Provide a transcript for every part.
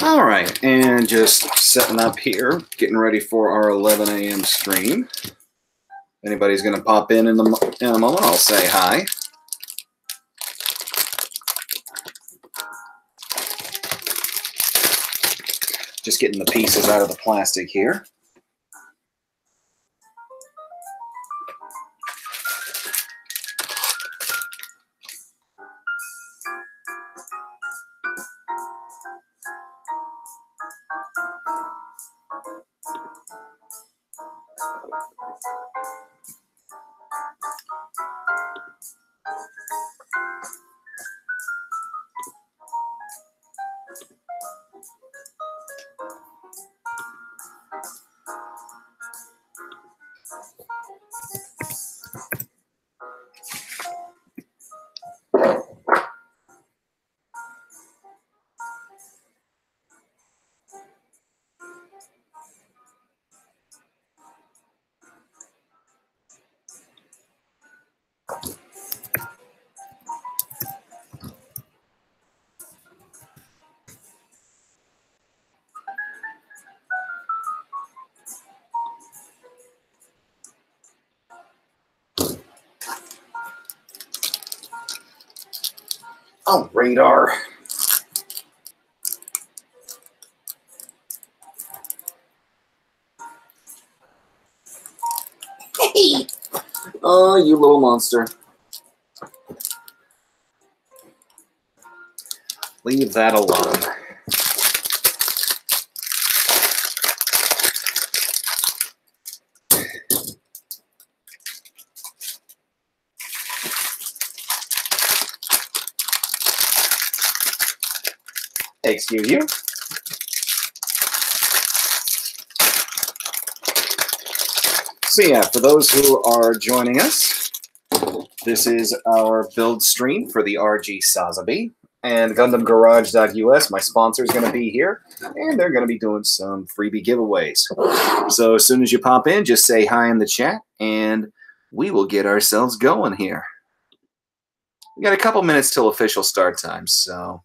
All right, and just setting up here, getting ready for our 11 a.m. stream. Anybody's going to pop in a moment, I'll say hi. Just getting the pieces out of the plastic here. Oh, radar. Hey! Oh, you little monster. Leave that alone. Excuse you. So yeah, for those who are joining us, this is our build stream for the RG Sazabi. And GundamGarage.us, my sponsor, is going to be here, and they're going to be doing some freebie giveaways. So as soon as you pop in, just say hi in the chat, and we will get ourselves going here. We got a couple minutes till official start time, so...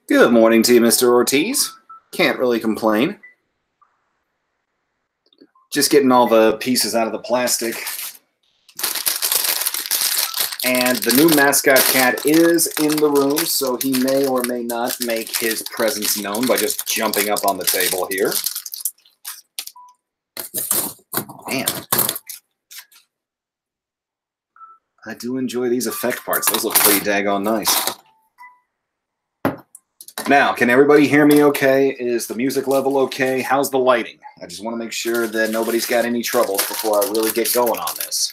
Good morning to you, Mr. Ortiz. Can't really complain. Just getting all the pieces out of the plastic. And the new mascot cat is in the room, so he may or may not make his presence known by just jumping up on the table here. Man. I do enjoy these effect parts. Those look pretty daggone nice. Now, can everybody hear me okay? Is the music level okay? How's the lighting? I just want to make sure that nobody's got any troubles before I really get going on this.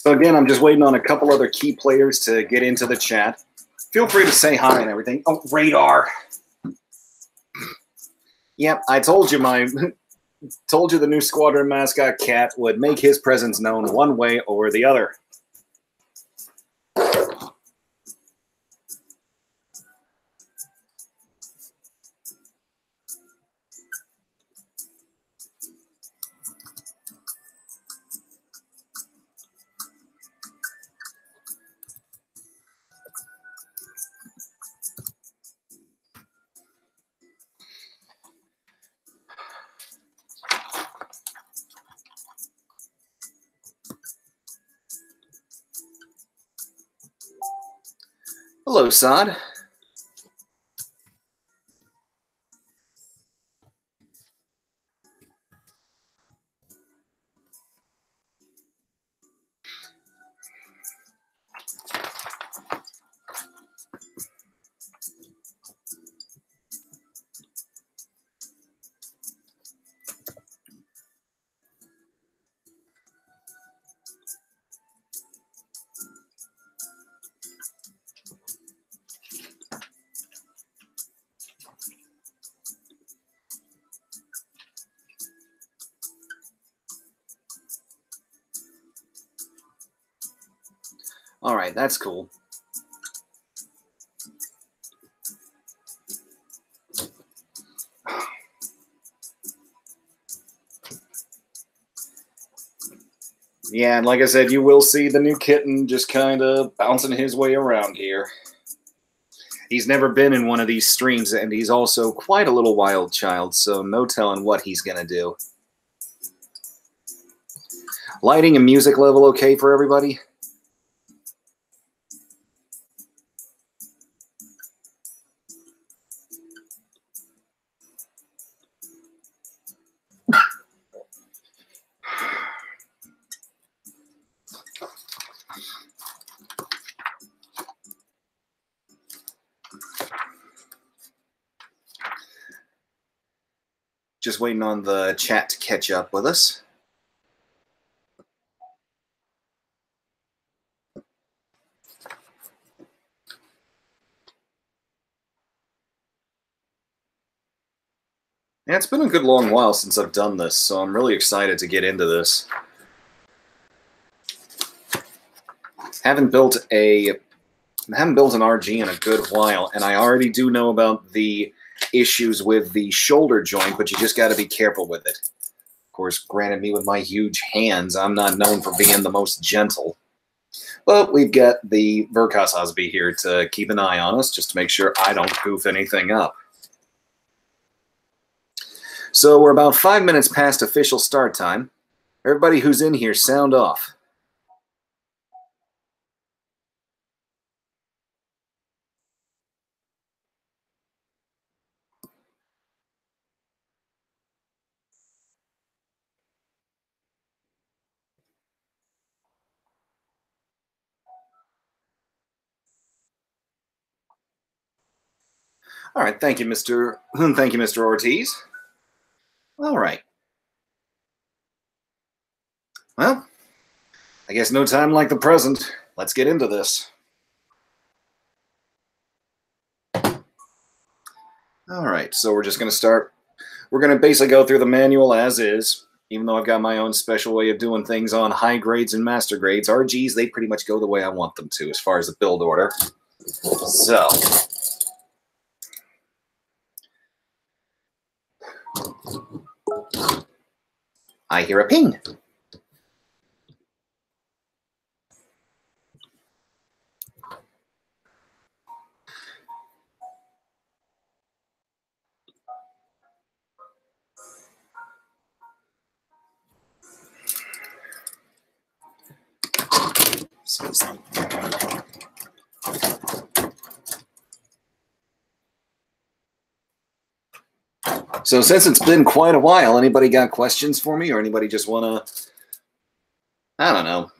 So again, I'm just waiting on a couple other key players to get into the chat. Feel free to say hi and everything. Oh, Radar. Yep, I told you told you the new squadron mascot Cat would make his presence known one way or the other. Hello, Sod. All right, that's cool. Yeah, and like I said, you will see the new kitten just kind of bouncing his way around here. He's never been in one of these streams, and he's also quite a little wild child, so no telling what he's going to do. Lighting and music level okay for everybody? Just waiting on the chat to catch up with us. Yeah, it's been a good long while since I've done this, so I'm really excited to get into this. Haven't built an RG in a good while, and I already do know about the issues with the shoulder joint, but you just got to be careful with it. Of course, granted, me with my huge hands, I'm not known for being the most gentle. But we've got the Sazabi here to keep an eye on us, just to make sure I don't goof anything up. So we're about 5 minutes past official start time. Everybody who's in here, sound off. All right, thank you, Mr. Ortiz. All right. Well, I guess no time like the present. Let's get into this. All right, so we're just going to start. We're going to basically go through the manual as is, even though I've got my own special way of doing things on high grades and master grades. RGs, they pretty much go the way I want them to as far as the build order. So, I hear a ping. So since it's been quite a while, anybody got questions for me, or anybody just want to, I don't know.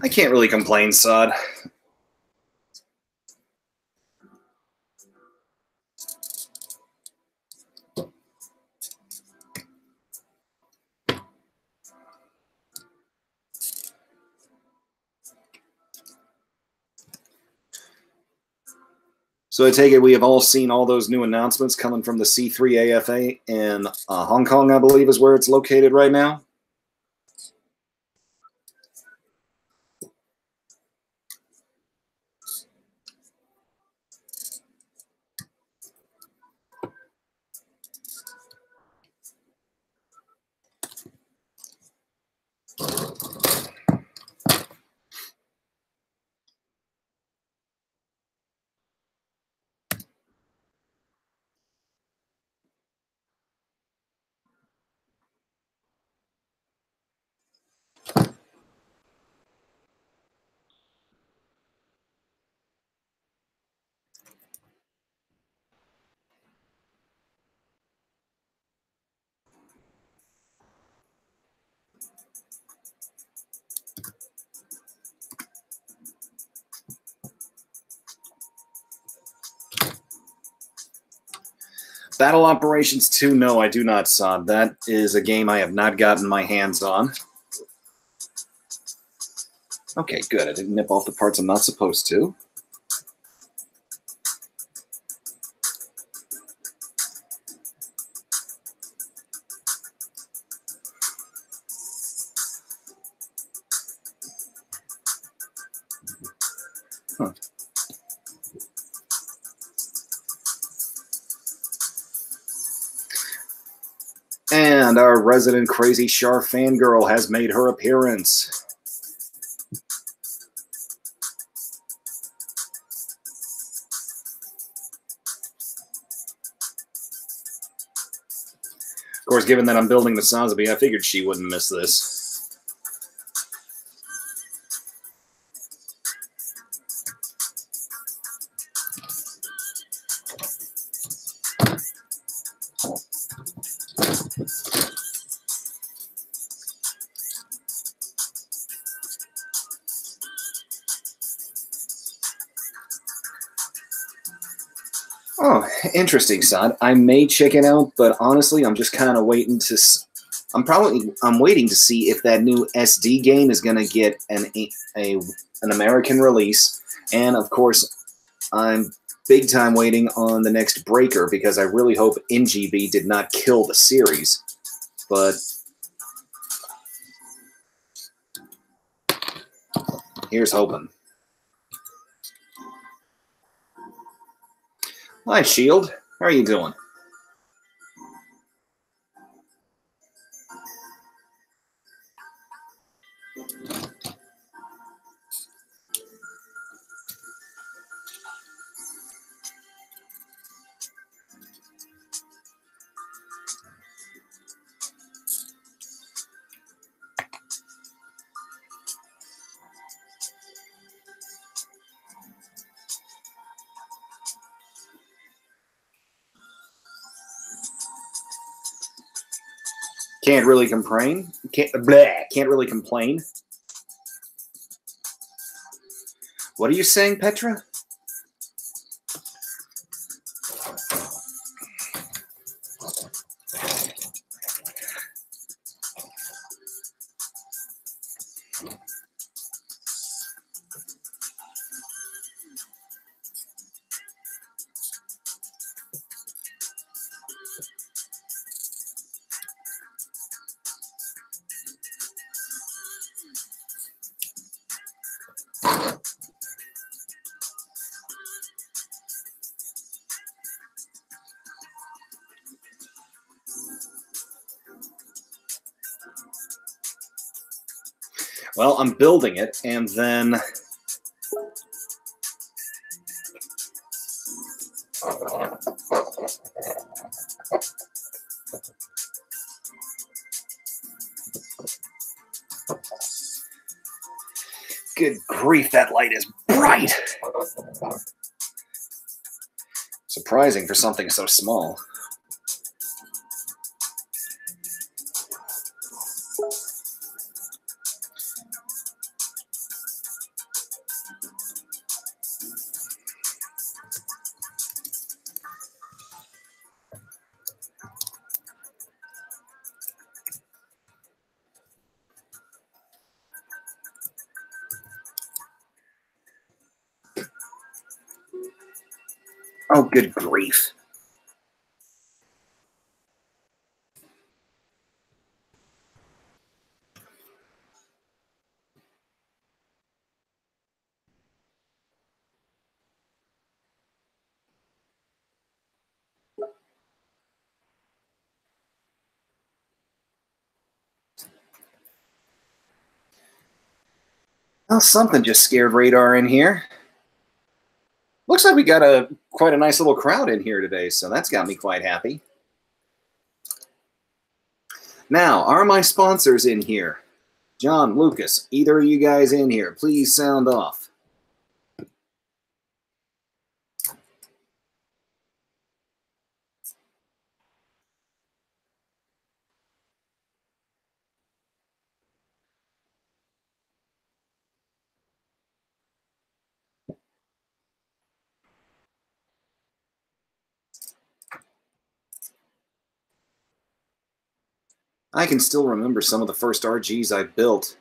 I can't really complain, Sod. So I take it we have all seen all those new announcements coming from the C3 AFA in Hong Kong, I believe is where it's located right now. Battle Operations 2, no, I do not, Sod. That is a game I have not gotten my hands on. Okay, good. I didn't nip off the parts I'm not supposed to. Huh. And our resident Crazy Char fangirl has made her appearance. Of course, given that I'm building the Sazabi, I figured she wouldn't miss this. Oh, interesting, Sod. I may check it out, but honestly, I'm just kind of waiting to. I'm waiting to see if that new SD game is going to get an American release, and of course, I'm big time waiting on the next Breaker because I really hope NGB did not kill the series, but here's hoping. Hi, Shield. How are you doing? Can't really complain. Can't really complain. What are you saying, Petra? Well, I'm building it, and then good grief, that light is bright! Surprising for something so small. Oh, good grief. Well, something just scared Radar in here. Looks like we got quite a nice little crowd in here today, so that's got me quite happy. Now, are my sponsors in here? John, Lucas, either of you guys in here, please sound off. I can still remember some of the first RGs I built.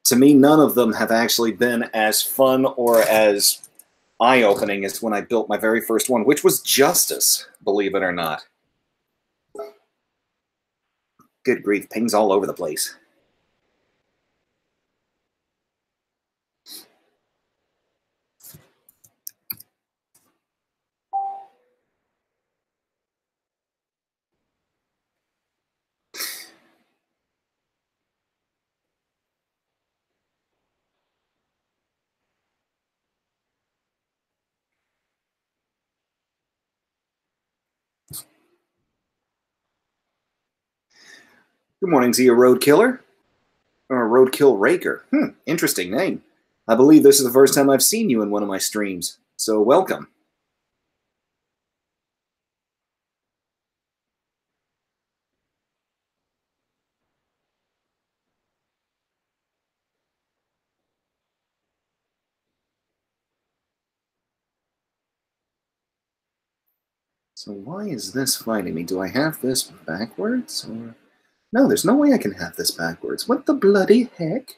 To me, none of them have actually been as fun or as eye-opening as when I built my very first one, which was Justice, believe it or not. Good grief, pings all over the place. Good morning, Zia Roadkiller. Or Roadkill Raker. Interesting name. I believe this is the first time I've seen you in one of my streams, so welcome. So why is this fighting me? Do I have this backwards? Or no, there's no way I can have this backwards. What the bloody heck?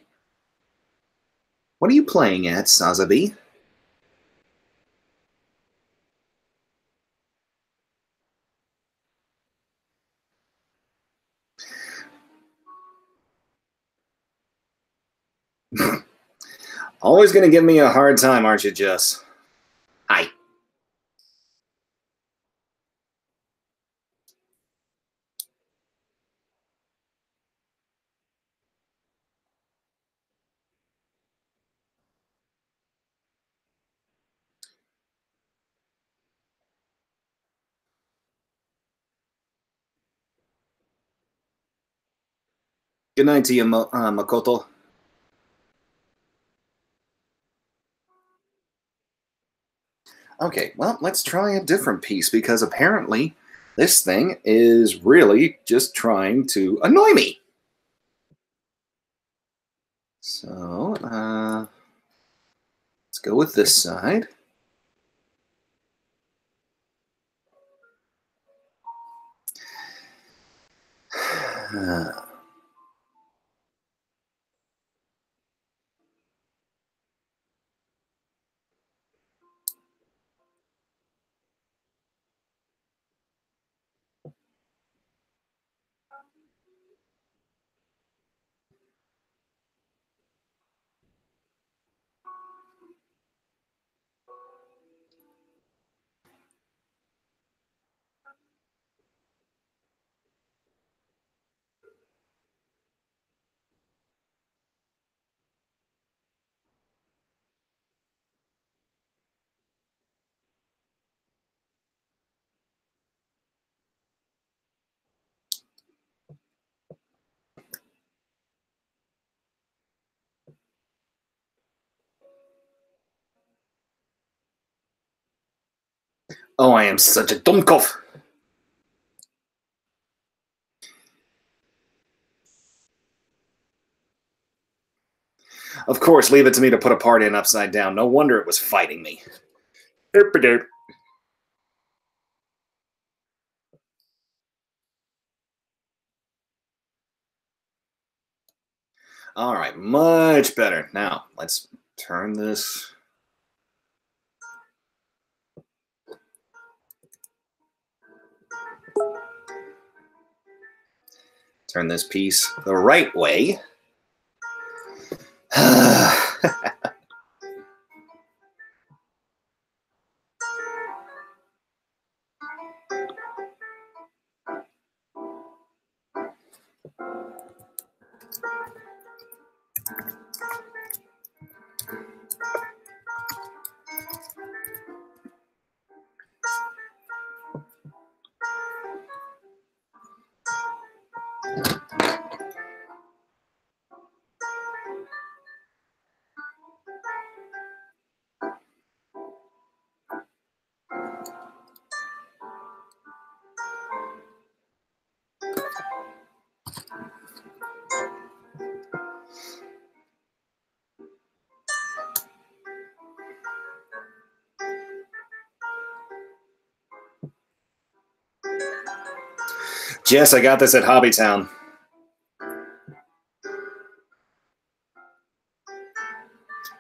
What are you playing at, Sazabi? Always going to give me a hard time, aren't you, Jess? Hi. Good night to you, Makoto. Okay, well, let's try a different piece because apparently this thing is really just trying to annoy me. So, let's go with this side. Oh, I am such a dummkopf. Of course, leave it to me to put a part in upside down. No wonder it was fighting me. Derp-a-derp. All right, much better. Now, let's turn this. Turn this piece the right way. Jess, I got this at Hobbytown.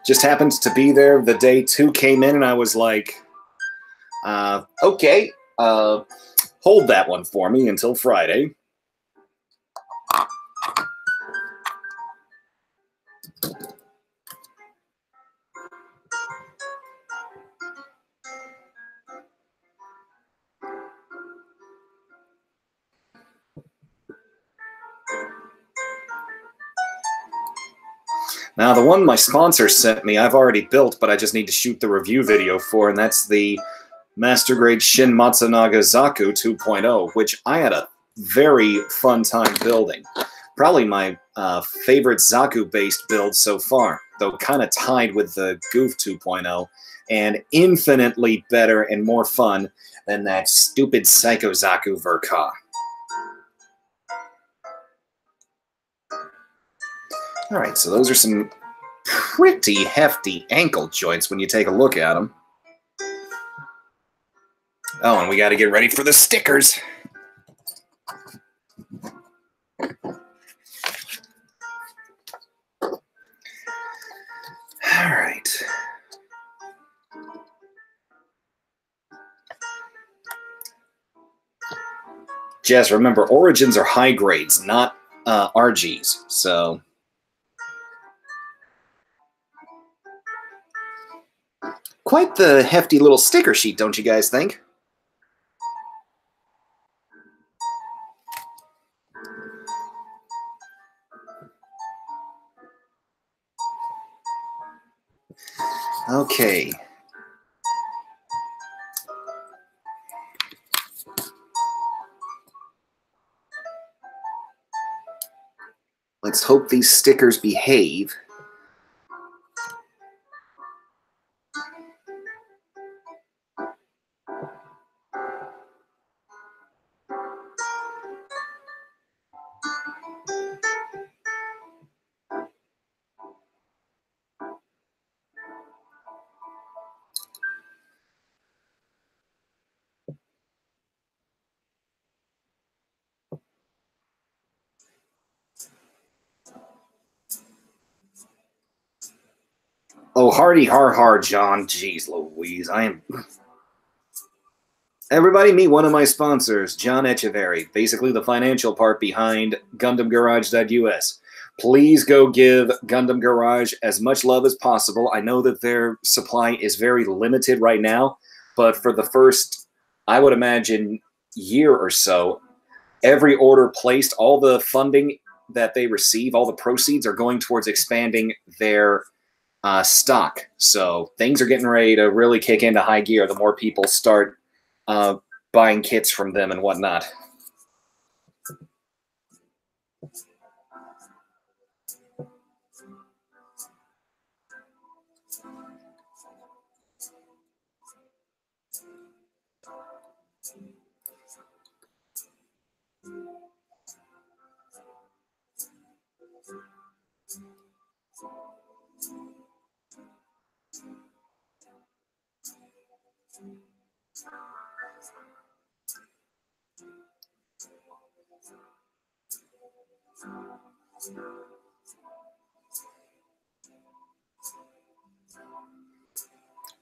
Just happened to be there the day 2 came in, and I was like, okay, hold that one for me until Friday. Now, the one my sponsor sent me, I've already built, but I just need to shoot the review video for, and that's the Master Grade Shin Matsunaga Zaku 2.0, which I had a very fun time building. Probably my favorite Zaku-based build so far, though kind of tied with the Goof 2.0, and infinitely better and more fun than that stupid Psycho Zaku Verka. All right, so those are some pretty hefty ankle joints when you take a look at them. Oh, and we got to get ready for the stickers. All right. Jess, remember, Origins are high grades, not RGs, so... Quite the hefty little sticker sheet, don't you guys think? Okay. Let's hope these stickers behave. Oh, hardy har har, John. Jeez Louise, I am... Everybody meet one of my sponsors, John Echeverry, basically the financial part behind GundamGarage.us. Please go give Gundam Garage as much love as possible. I know that their supply is very limited right now, but for the first, I would imagine, year or so, every order placed, all the funding that they receive, all the proceeds are going towards expanding their stock. So things are getting ready to really kick into high gear the more people start buying kits from them and whatnot.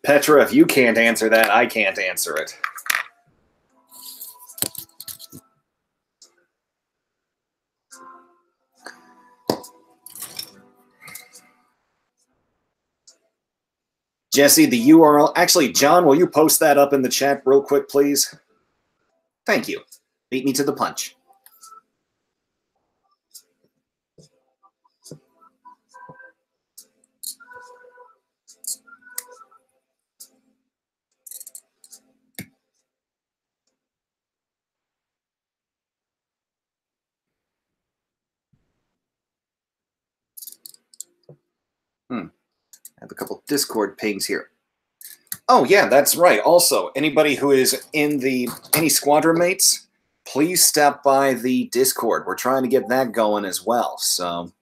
Petra, if you can't answer that, I can't answer it. Jesse, the URL. Actually, John, will you post that up in the chat real quick, please? Thank you. Beat me to the punch. I have a couple Discord pings here. Oh, yeah, that's right. Also, anybody who is in any squadron mates, please stop by the Discord. We're trying to get that going as well, so...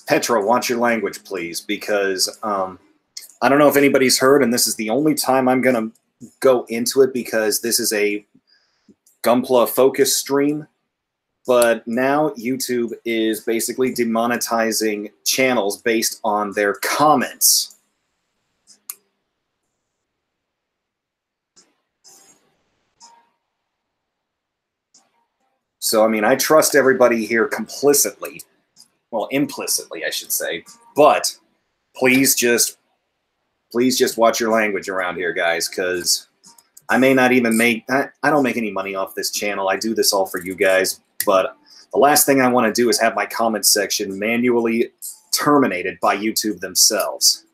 Petra, watch your language, please, because I don't know if anybody's heard, and this is the only time I'm going to go into it because this is a Gunpla focus stream, but now YouTube is basically demonetizing channels based on their comments. So, I mean, I trust everybody here complicitly. Well, implicitly, I should say. But please just watch your language around here, guys, because I may not even I don't make any money off this channel. I do this all for you guys. But the last thing I want to do is have my comment section manually terminated by YouTube themselves.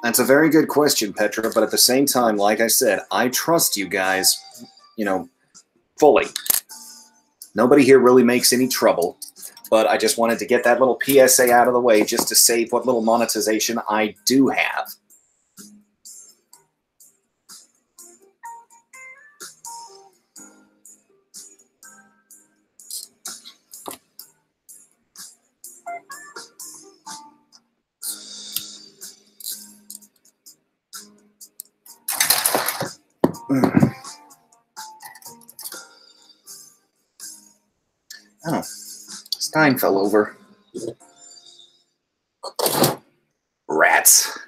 That's a very good question, Petra, but at the same time, like I said, I trust you guys, fully. Nobody here really makes any trouble, but I just wanted to get that little PSA out of the way just to save what little monetization I do have. Oh, Stein fell over. Rats.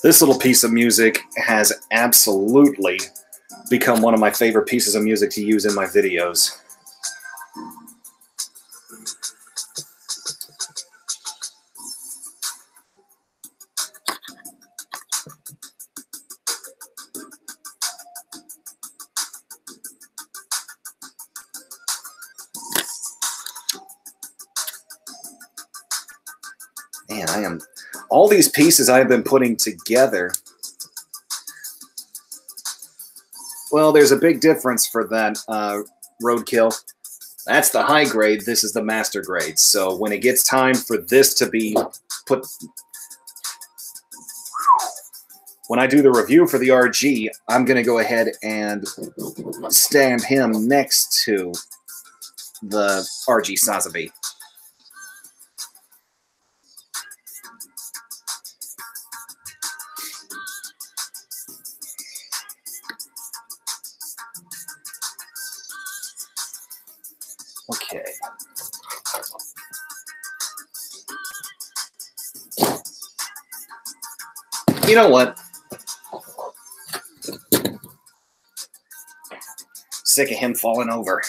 This little piece of music has absolutely become one of my favorite pieces of music to use in my videos. Man, all these pieces I've been putting together. Well, there's a big difference for that roadkill. That's the high grade. This is the master grade. So when it gets time for this to be put, when I do the review for the RG, I'm going to go ahead and stand him next to the RG Sazabi. Okay. You know what? Sick of him falling over.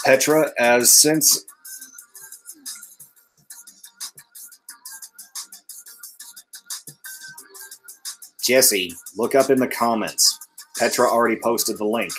Petra, as since Jesse, look up in the comments. Petra already posted the link.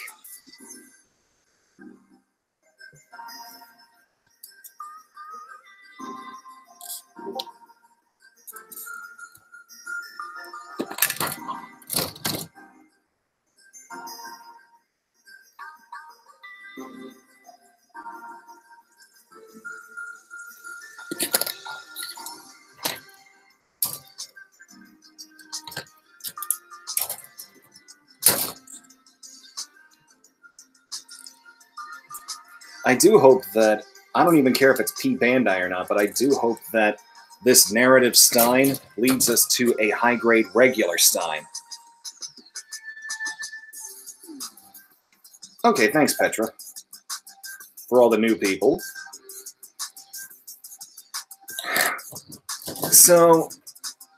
I do hope that, I don't even care if it's P. Bandai or not, but I do hope that this narrative Stein leads us to a high-grade regular Stein. Okay, thanks, Petra, for all the new people. So,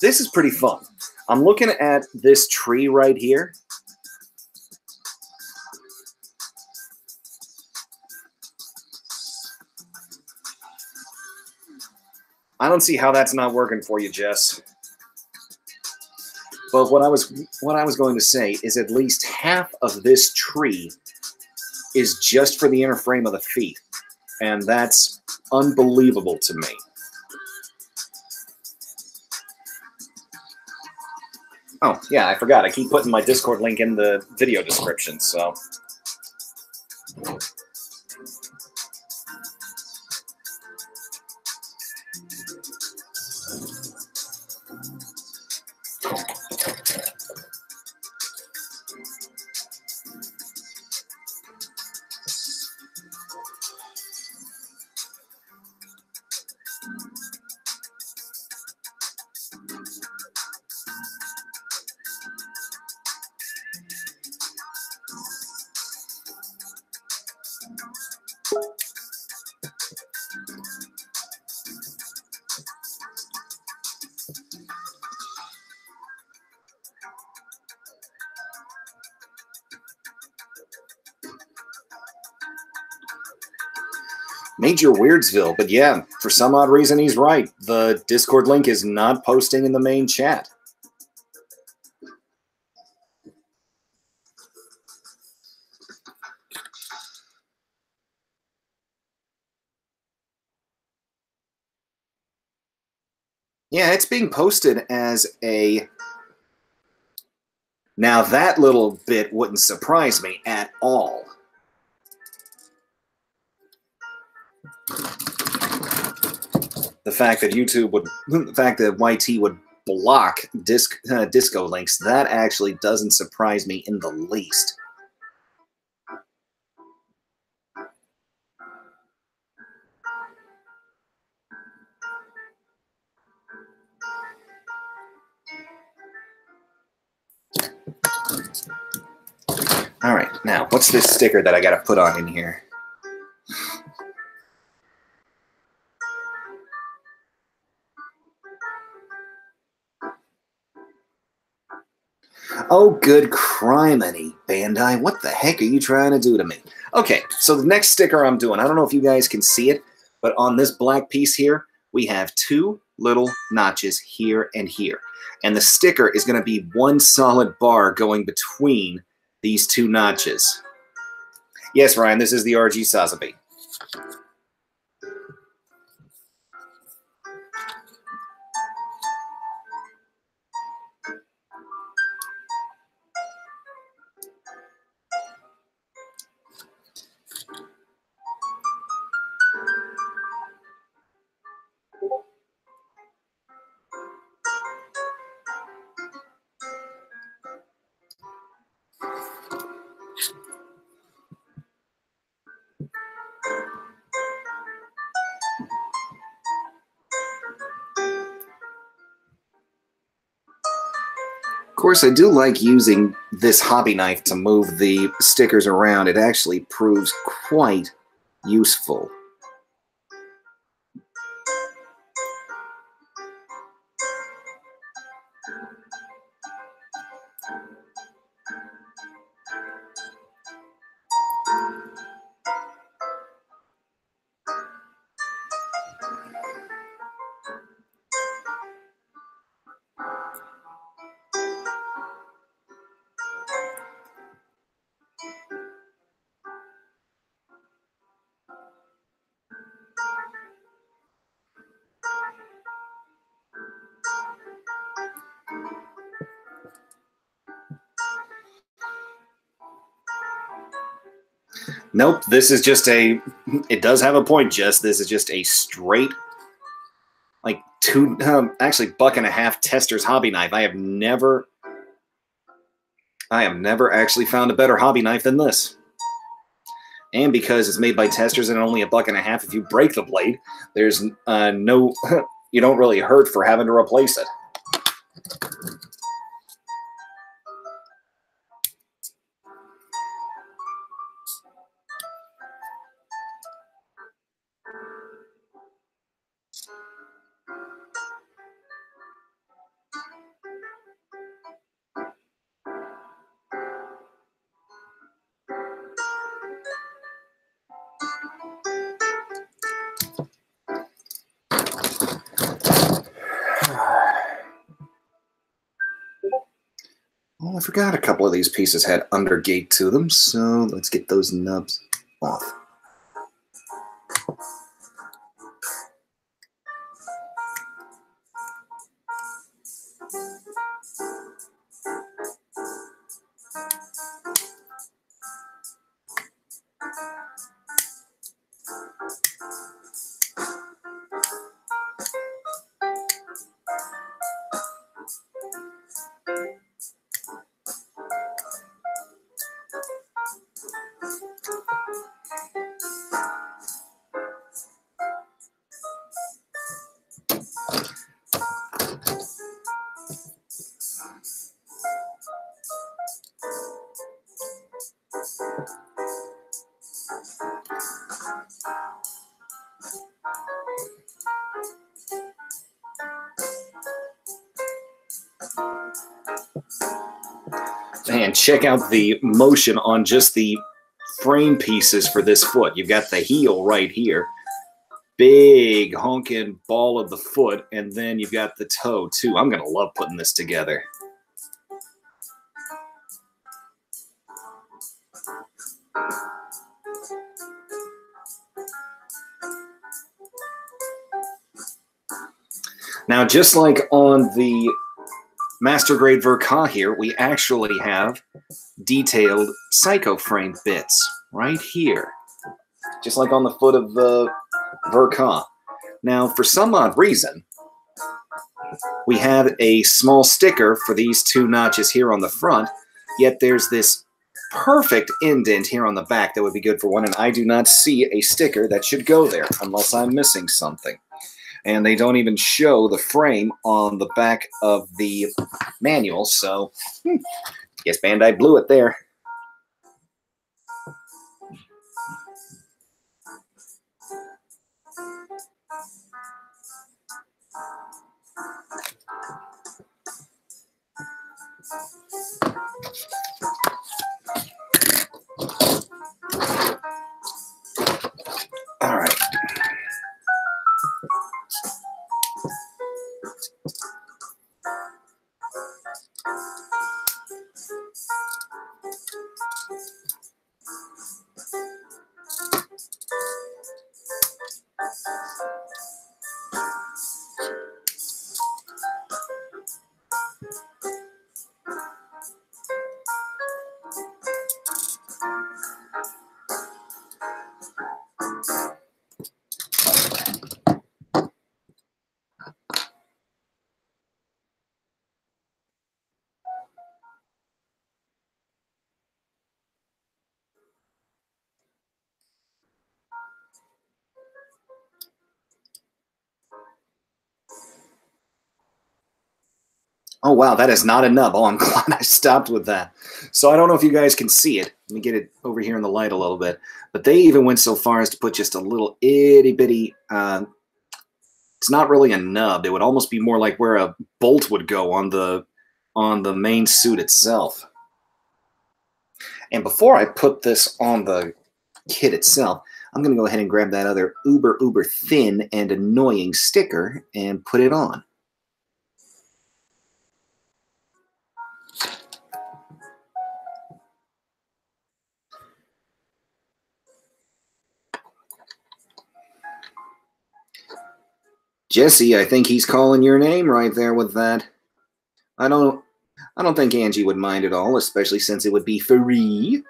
this is pretty fun. I'm looking at this tree right here. I don't see how that's not working for you, Jess. But what I was going to say is at least half of this tree is just for the inner frame of the feet, and that's unbelievable to me. Oh, yeah, I forgot. I keep putting my Discord link in the video description, so... Major Weirdsville, but yeah, for some odd reason he's right. The Discord link is not posting in the main chat. Yeah, it's being posted as a... Now that little bit wouldn't surprise me at all. The fact that YouTube would, the fact that YT would block disco links, that actually doesn't surprise me in the least. All right, now what's this sticker that I got to put on in here? Oh, good criminy, Bandai. What the heck are you trying to do to me? Okay, so the next sticker I'm doing, I don't know if you guys can see it, but on this black piece here, we have two little notches here and here. And the sticker is going to be one solid bar going between these two notches. Yes, Ryan, this is the RG Sazabi. course, I do like using this hobby knife to move the stickers around. It actually proves quite useful. Nope, this is just a, it does have a point, Jess. This is just a straight, like actually $1.50 Tester's hobby knife. I have never actually found a better hobby knife than this. And because it's made by Testers and only $1.50, if you break the blade, there's no, you don't really hurt for having to replace it. Oh, I forgot a couple of these pieces had undergate to them, so let's get those nubs off. And check out the motion on just the frame pieces for this foot. You've got the heel right here, big honking ball of the foot, and then you've got the toe too. I'm gonna love putting this together. Now, just like on the Master Grade Verka here, we actually have detailed Psycho frame bits right here, just like on the foot of the Verka. Now, for some odd reason, we have a small sticker for these two notches here on the front, yet there's this perfect indent here on the back that would be good for one, and I do not see a sticker that should go there unless I'm missing something. And they don't even show the frame on the back of the manual, so guess Bandai blew it there. All right. Oh, wow, that is not a nub. Oh, I'm glad I stopped with that. So I don't know if you guys can see it. Let me get it over here in the light a little bit. But they even went so far as to put just a little itty-bitty, it's not really a nub. It would almost be more like where a bolt would go on the main suit itself. And before I put this on the kit itself, I'm going to go ahead and grab that other uber thin and annoying sticker and put it on. Jesse, I think he's calling your name right there with that. I don't think Angie would mind at all, especially since it would be free.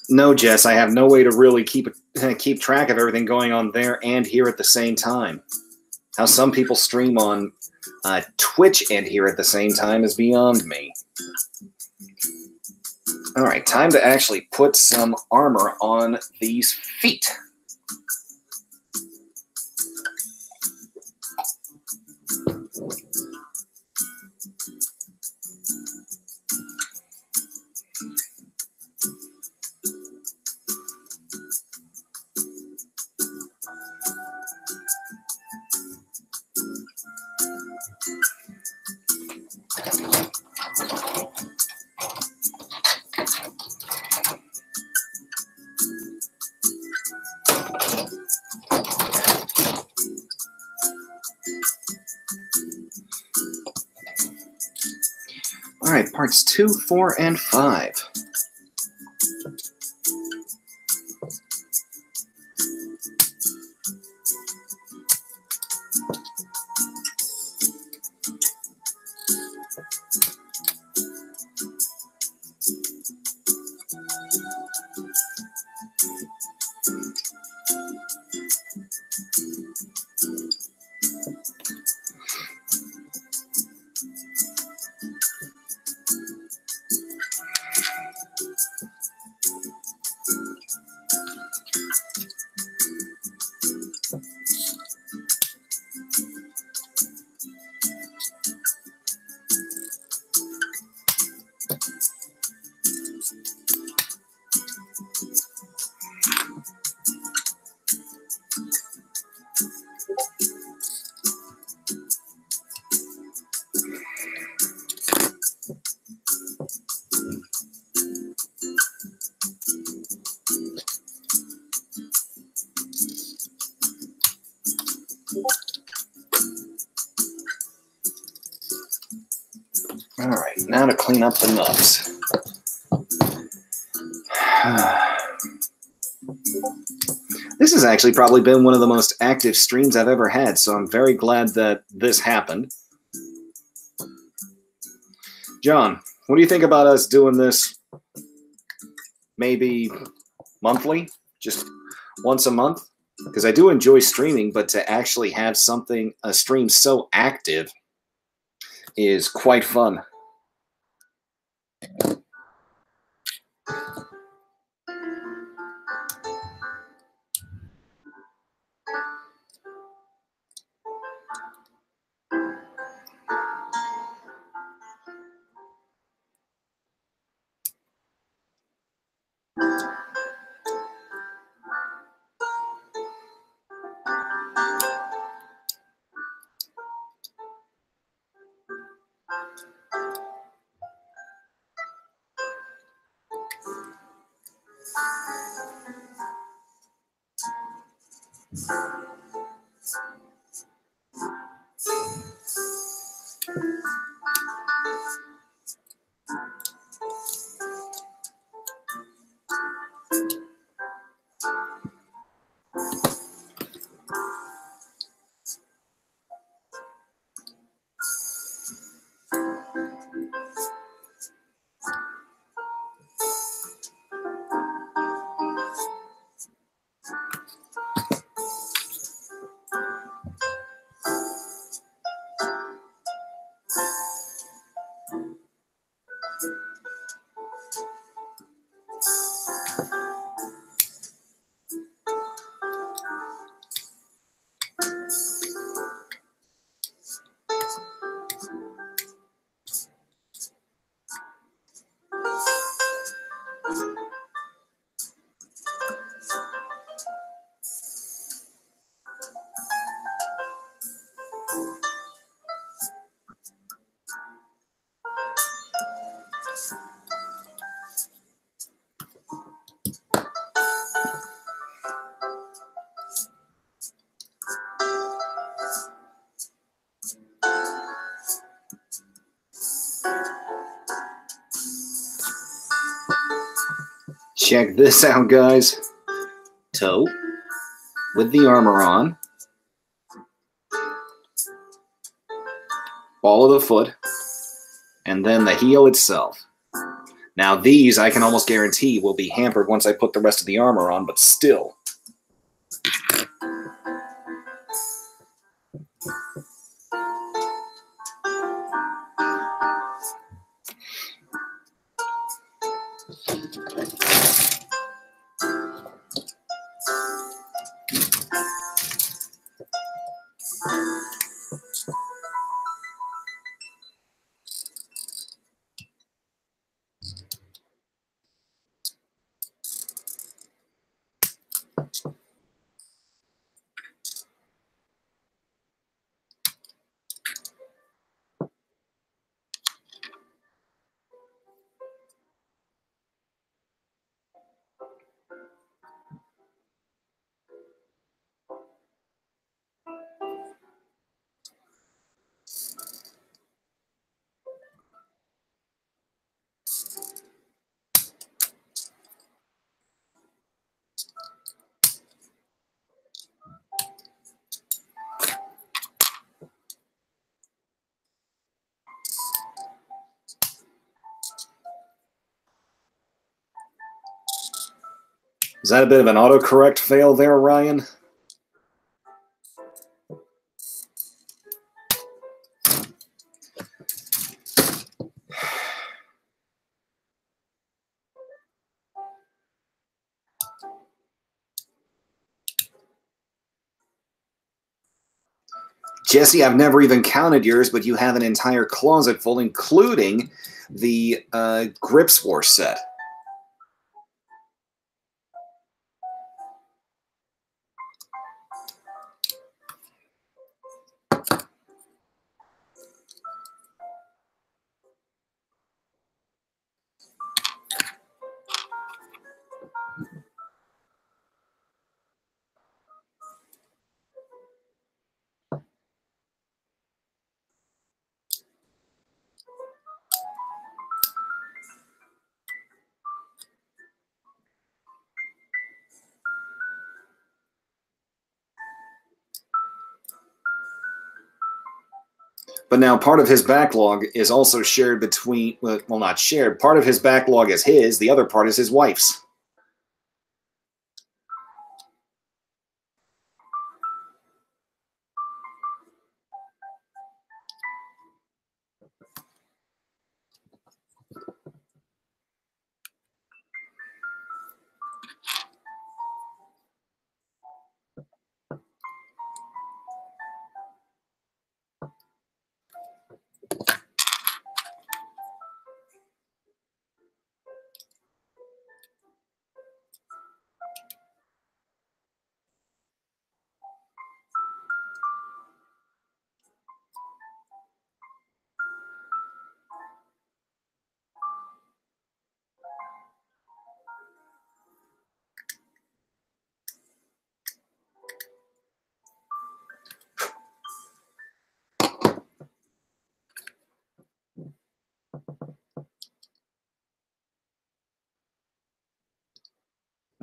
No, Jess, I have no way to really keep track of everything going on there and here at the same time. How some people stream on Twitch and here at the same time is beyond me. All right, time to actually put some armor on these feet. All right, parts 2, 4, and 5. All right, now to clean up the nubs. This has actually probably been one of the most active streams I've ever had, so I'm very glad that this happened. John, what do you think about us doing this maybe monthly, just once a month? Because I do enjoy streaming, but to actually have something, a stream so active is quite fun. Check this out, guys. Toe with the armor on. Ball of the foot. And then the heel itself. Now these, I can almost guarantee, will be hampered once I put the rest of the armor on, but still. Is that a bit of an autocorrect fail there, Ryan? Jesse, I've never even counted yours, but you have an entire closet full, including the Grips War set. But now part of his backlog is also shared between, well, not shared. Part of his backlog is his. The other part is his wife's.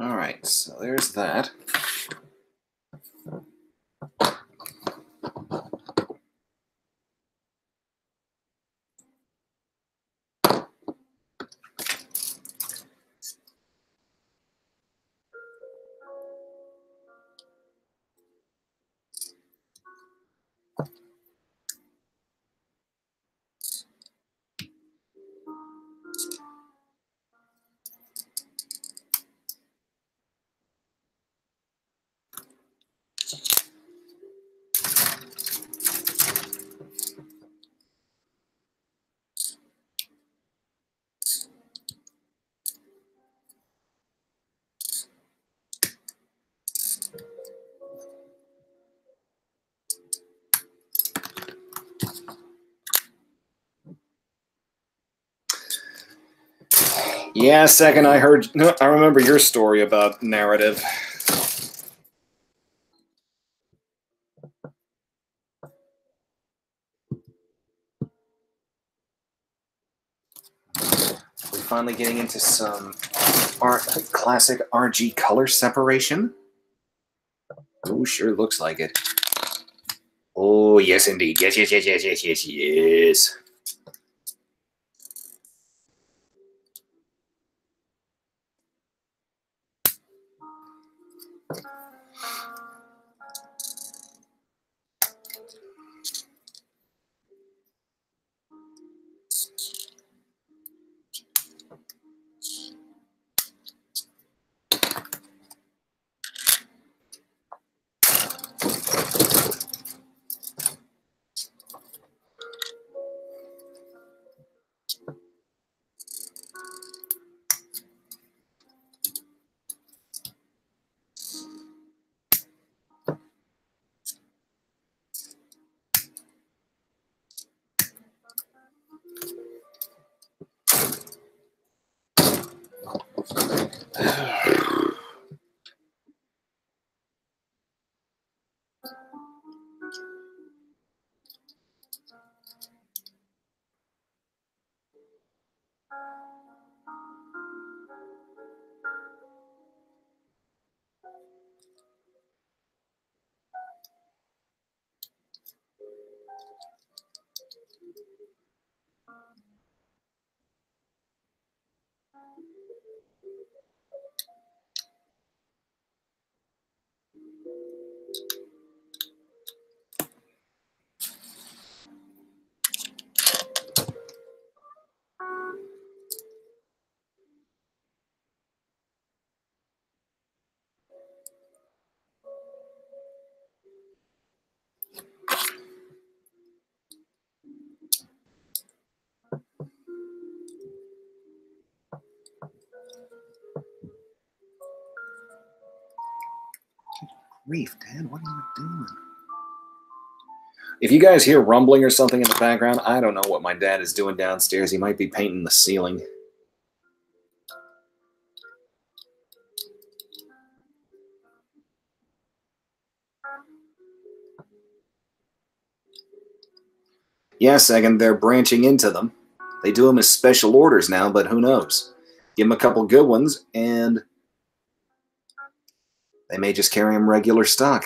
All right, so there's that. Yeah, second, I remember your story about narrative. We're finally getting into some classic RG color separation. Oh, sure looks like it. Oh, yes, indeed. Yes, yes, yes, yes, yes, yes, yes. Grief, Dad, what are you doing? If you guys hear rumbling or something in the background, I don't know what my dad is doing downstairs. He might be painting the ceiling. Yeah, second, they're branching into them. They do them as special orders now, but who knows? Give them a couple good ones, and they may just carry them regular stock.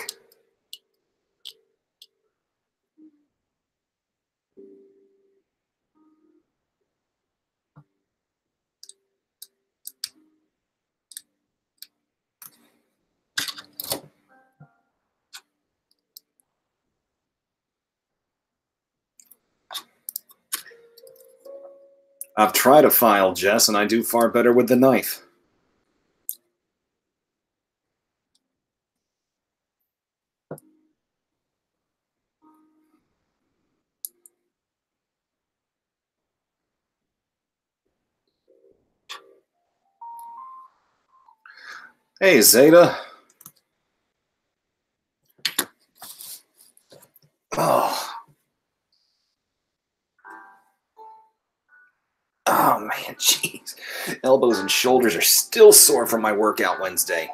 I've tried a file, Jess, and I do far better with the knife. Hey, Zeta. Oh. Oh, man, jeez. Elbows and shoulders are still sore from my workout Wednesday.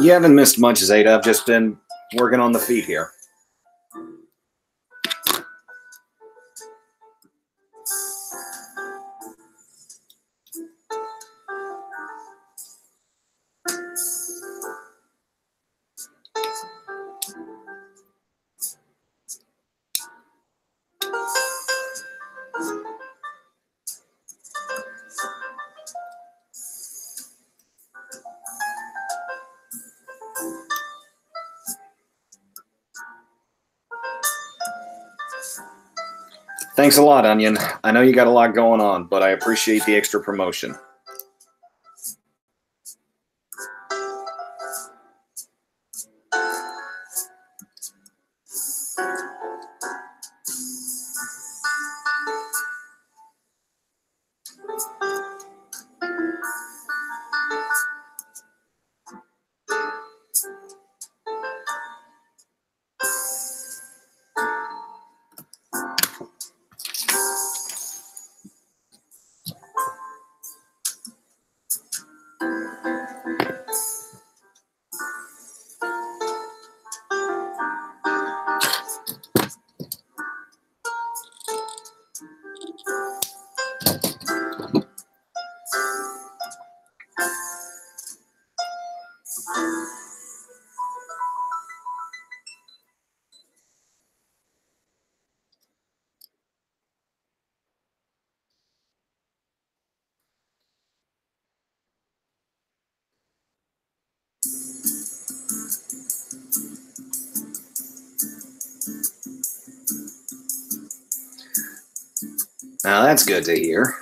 You haven't missed much, Zeta. I've just been working on the feet here. Thanks a lot, Onion. I know you got a lot going on, but I appreciate the extra promotion. Now that's good to hear.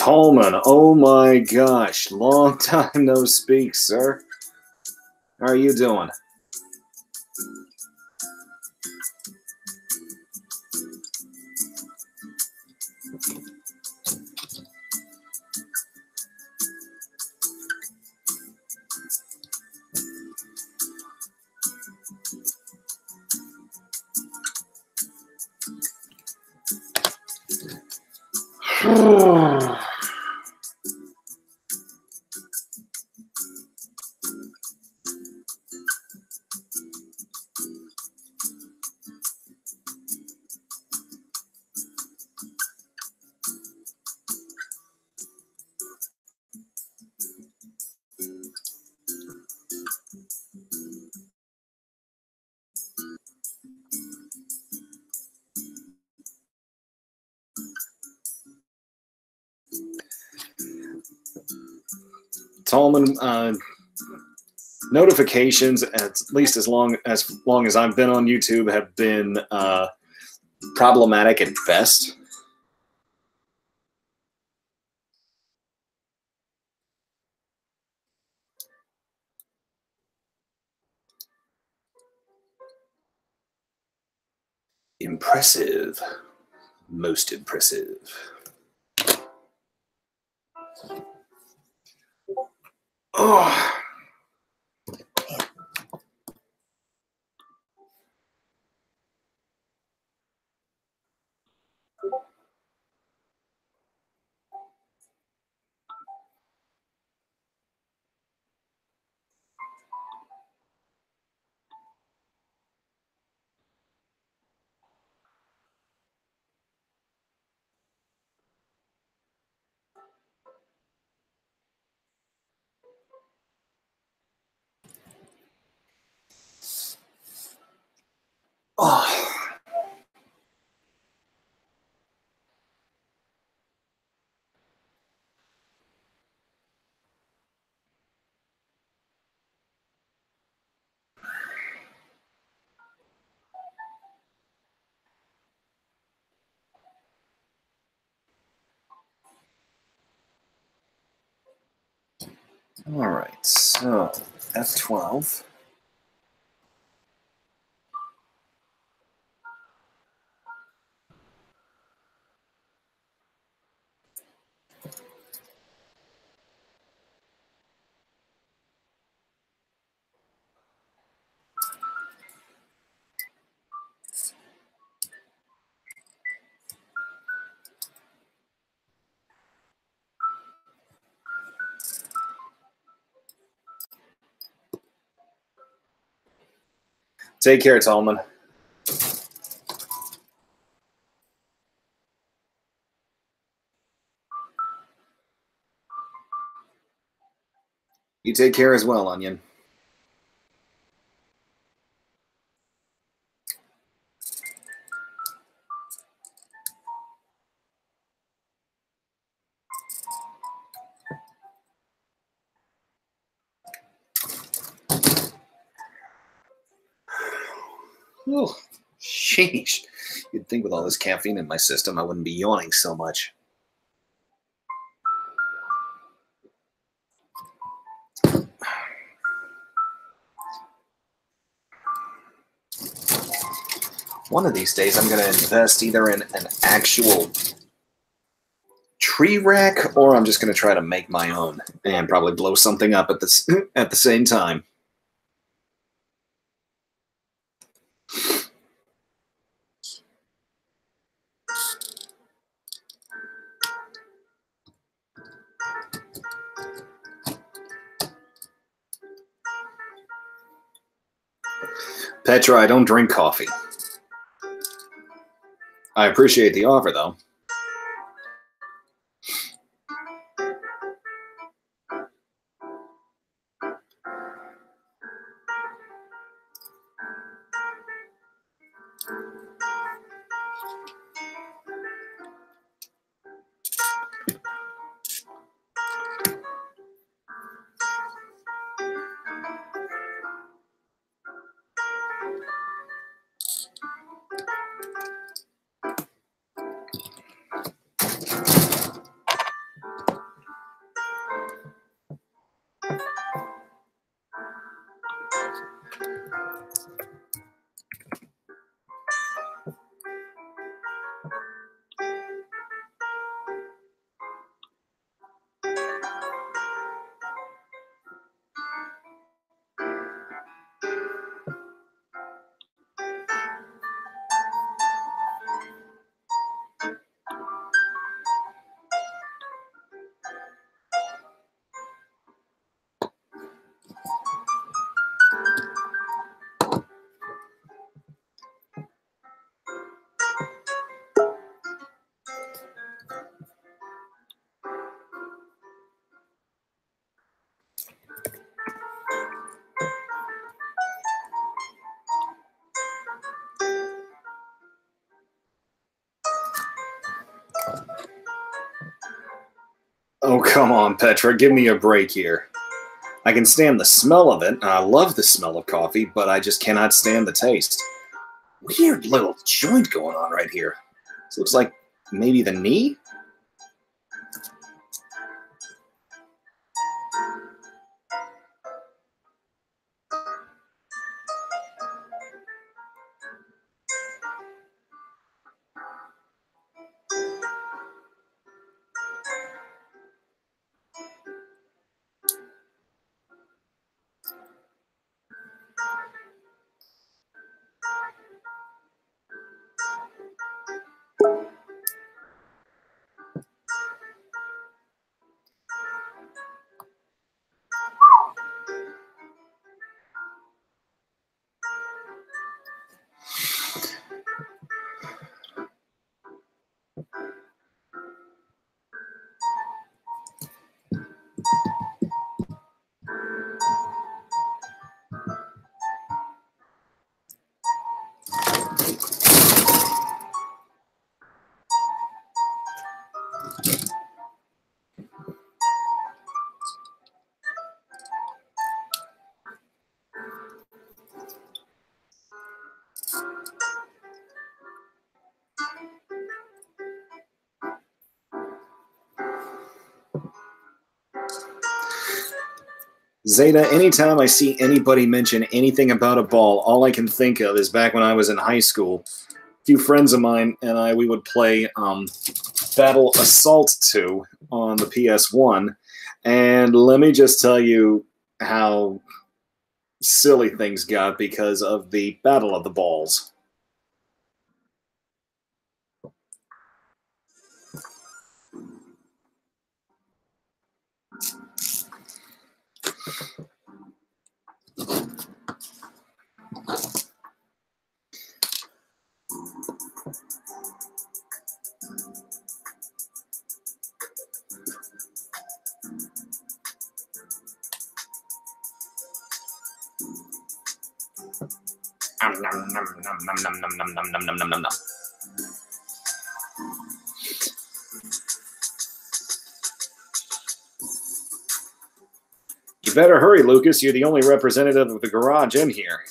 Tolman, oh my gosh, long time no speak, sir. How are you doing? Tallman, notifications, at least as long as I've been on YouTube, have been problematic at best. Impressive. Most impressive. Oh. Oh. All right, so F12. Take care, Tallman. You take care as well, Onion. Oh, sheesh. You'd think with all this caffeine in my system, I wouldn't be yawning so much. One of these days, I'm going to invest either in an actual tree rack, or I'm just going to try to make my own and probably blow something up at the same time. Petra, I don't drink coffee. I appreciate the offer, though. Oh, come on, Petra. Give me a break here. I can stand the smell of it, and I love the smell of coffee, but I just cannot stand the taste. Weird little joint going on right here. This looks like maybe the knee? Zeta, anytime I see anybody mention anything about a ball, all I can think of is back when I was in high school. A few friends of mine and we would play Battle Assault 2 on the PS1. And let me just tell you how silly things got because of the Battle of the Balls. You better hurry, Lucas. You're the only representative of the garage in here.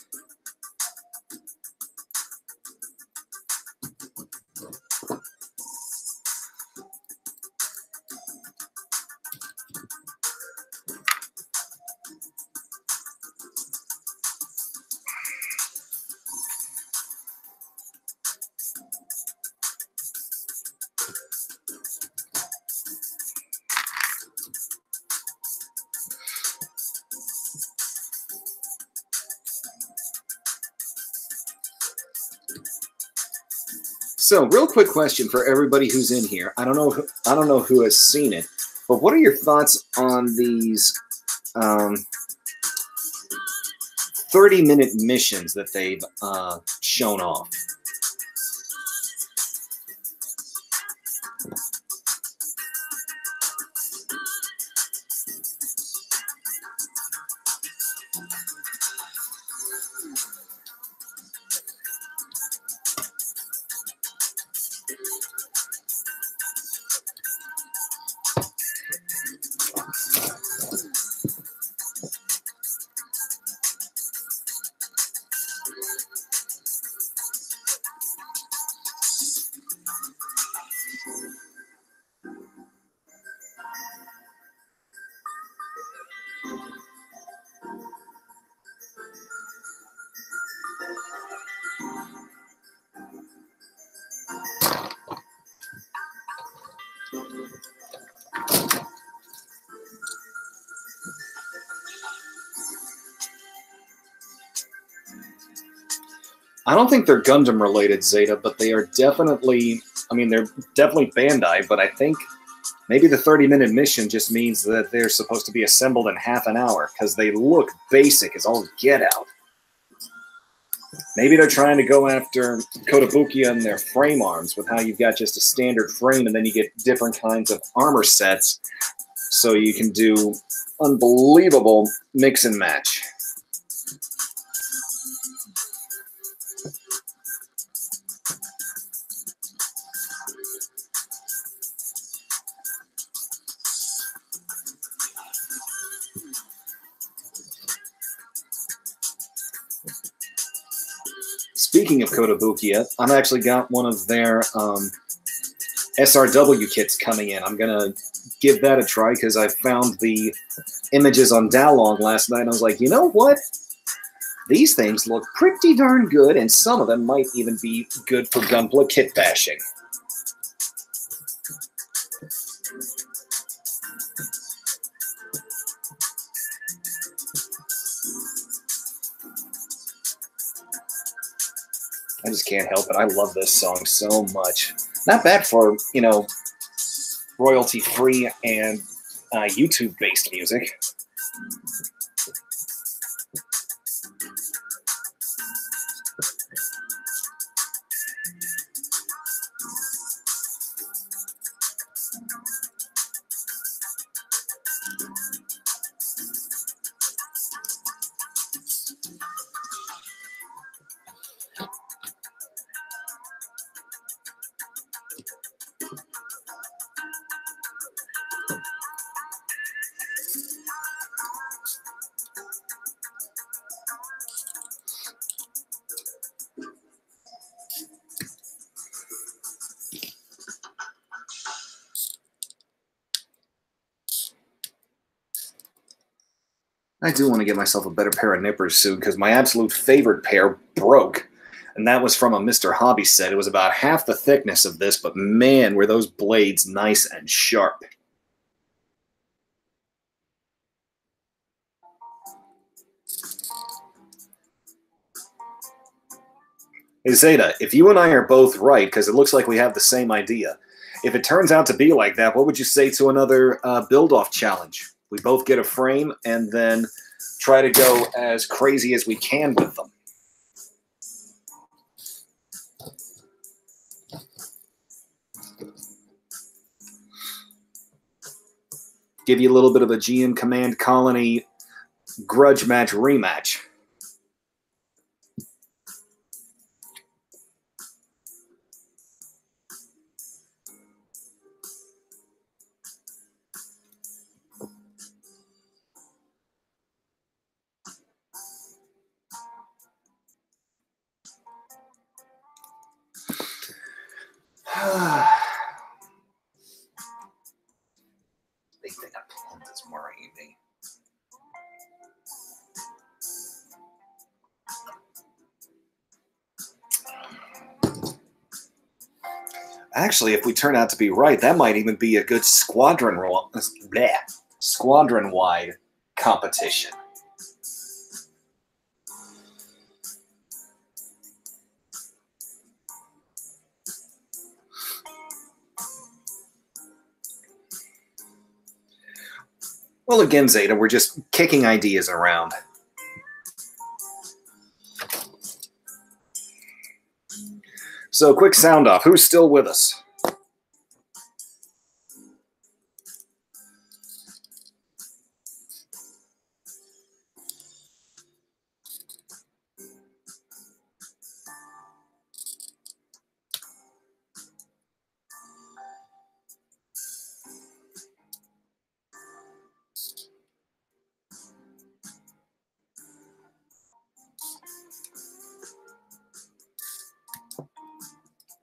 So, real quick question for everybody who's in here. I don't know who has seen it, but what are your thoughts on these 30-minute missions that they've shown off? I don't think they're Gundam related, Zeta, but they are definitely, I mean, they're definitely Bandai, but I think maybe the 30-minute mission just means that they're supposed to be assembled in half an hour because they look basic as all get out. Maybe they're trying to go after Kotobukiya and their frame arms with how you've got just a standard frame and then you get different kinds of armor sets so you can do unbelievable mix and match. speaking of Kotobukiya, I've actually got one of their SRW kits coming in. I'm going to give that a try because I found the images on Dalong last night, and I was like, you know what? These things look pretty darn good, and some of them might even be good for Gunpla kit bashing. I just can't help it. I love this song so much. Not bad for, you know, royalty-free and YouTube-based music. I do want to get myself a better pair of nippers soon because my absolute favorite pair broke. And that was from a Mr. Hobby set. It was about half the thickness of this, but man, were those blades nice and sharp. Hey, Zeta, if you and I are both right, because it looks like we have the same idea, if it turns out to be like that, what would you say to another build-off challenge? We both get a frame and then try to go as crazy as we can with them. Give you a little bit of a GM Command Colony grudge match rematch. Big thing of plums is worrying me. Actually, if we turn out to be right, that might even be a good squadron-wide competition. Well, again, Zeta, we're just kicking ideas around. So, quick sound off. Who's still with us?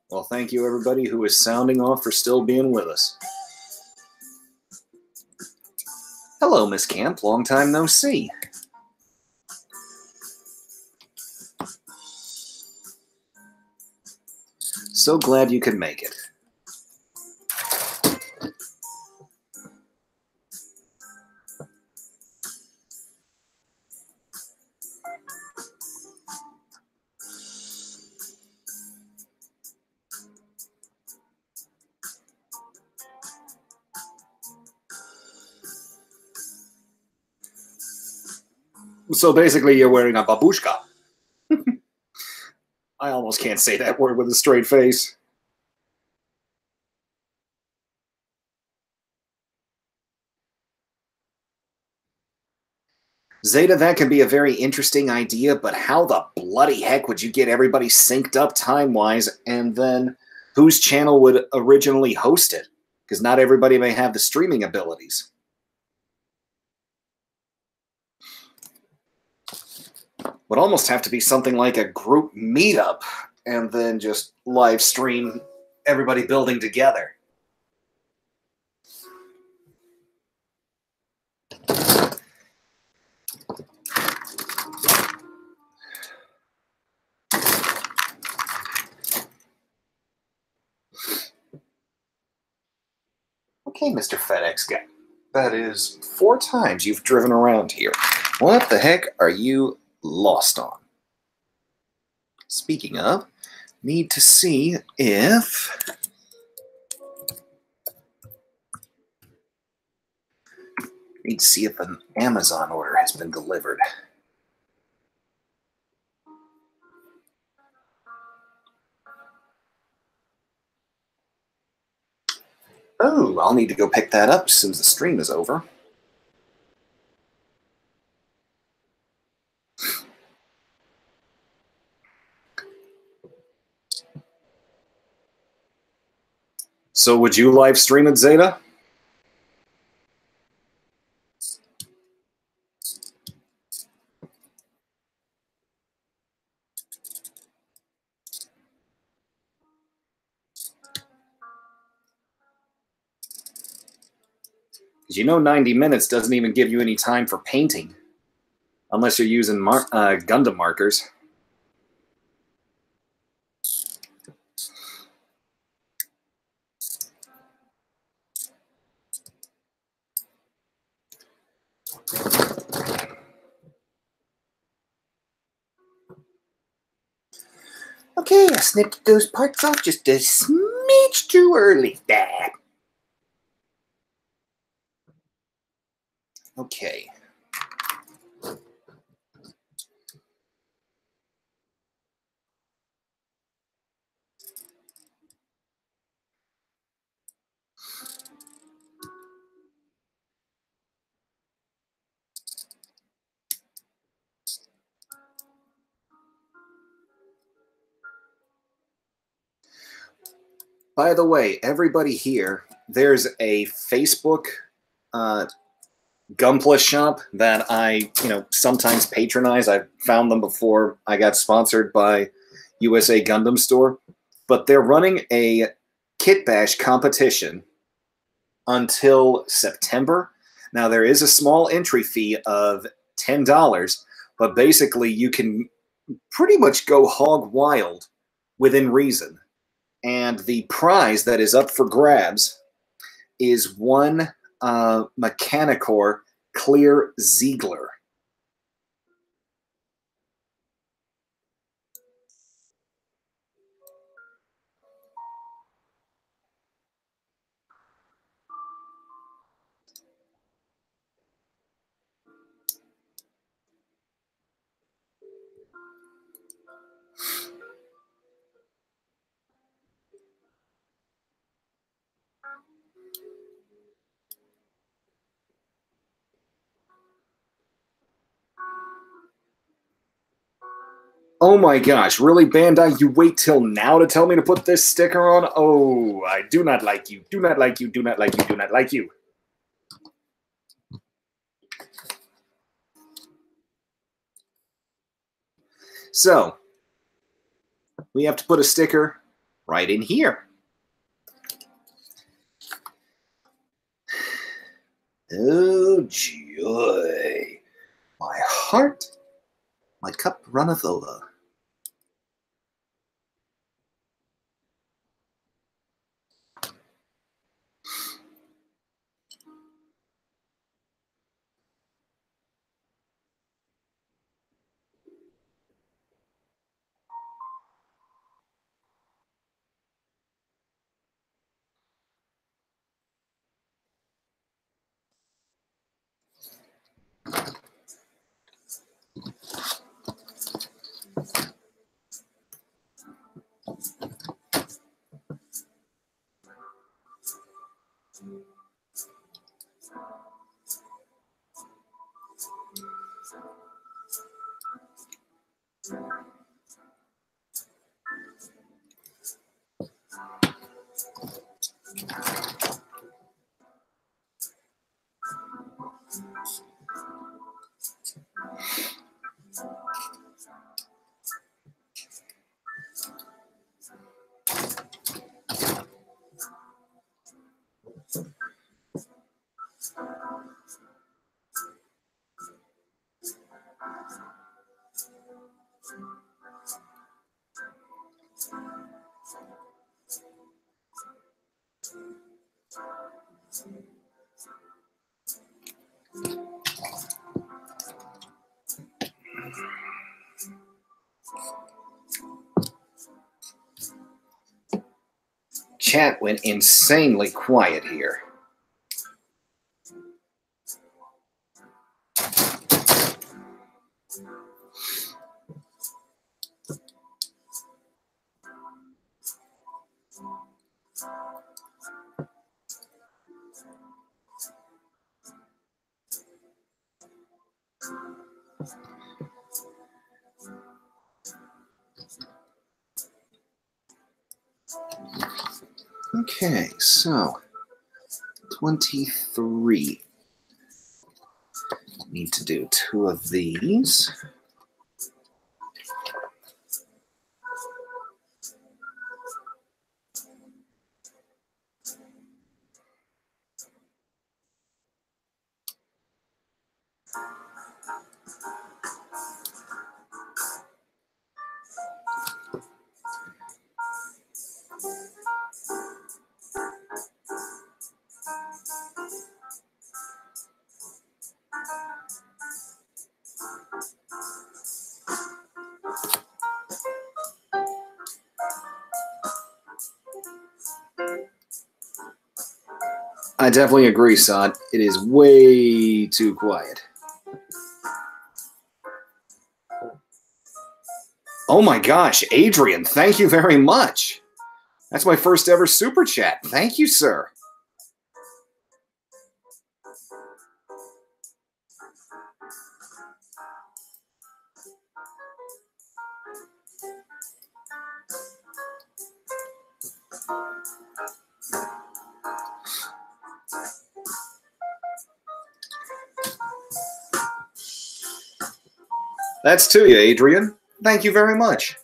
Well, thank you, everybody who is sounding off for still being with us. Hello, Miss Camp. Long time no see. So glad you could make it. So basically, you're wearing a babushka. I almost can't say that word with a straight face. Zeta, that can be a very interesting idea, but how the bloody heck would you get everybody synced up time-wise, and then whose channel would originally host it? Because not everybody may have the streaming abilities. Would almost have to be something like a group meetup and then just live stream everybody building together. Okay, Mr. FedEx guy. That is 4 times you've driven around here. What the heck are you lost on? Speaking of, need to see if... Need to see if an Amazon order has been delivered. Oh, I'll need to go pick that up as soon as the stream is over. So would you live stream it, Zeta? Because you know 90 minutes doesn't even give you any time for painting. Unless you're using Gundam markers. Okay, I snipped those parts off just a smidge too early. Dad. Okay. By the way, everybody here, there's a Facebook Gunpla shop that I, sometimes patronize. I've found them before I got sponsored by USA Gundam Store. But they're running a Kit Bash competition until September. Now, there is a small entry fee of $10, but basically you can pretty much go hog wild within reason. And the prize that is up for grabs is one Mechanicore Clear Ziegler. Oh my gosh, really, Bandai? You wait till now to tell me to put this sticker on? Oh, I do not like you. Do not like you. Do not like you. Do not like you. So, we have to put a sticker right in here. Oh, joy. My heart, my cup runneth over. Chat went insanely quiet here. Okay, so 23. Need to do 2 of these. I definitely agree, Sod. It is way too quiet. Oh my gosh, Adrian, thank you very much. That's my first ever super chat. Thank you, sir. That's to you, Adrian. Thank you very much.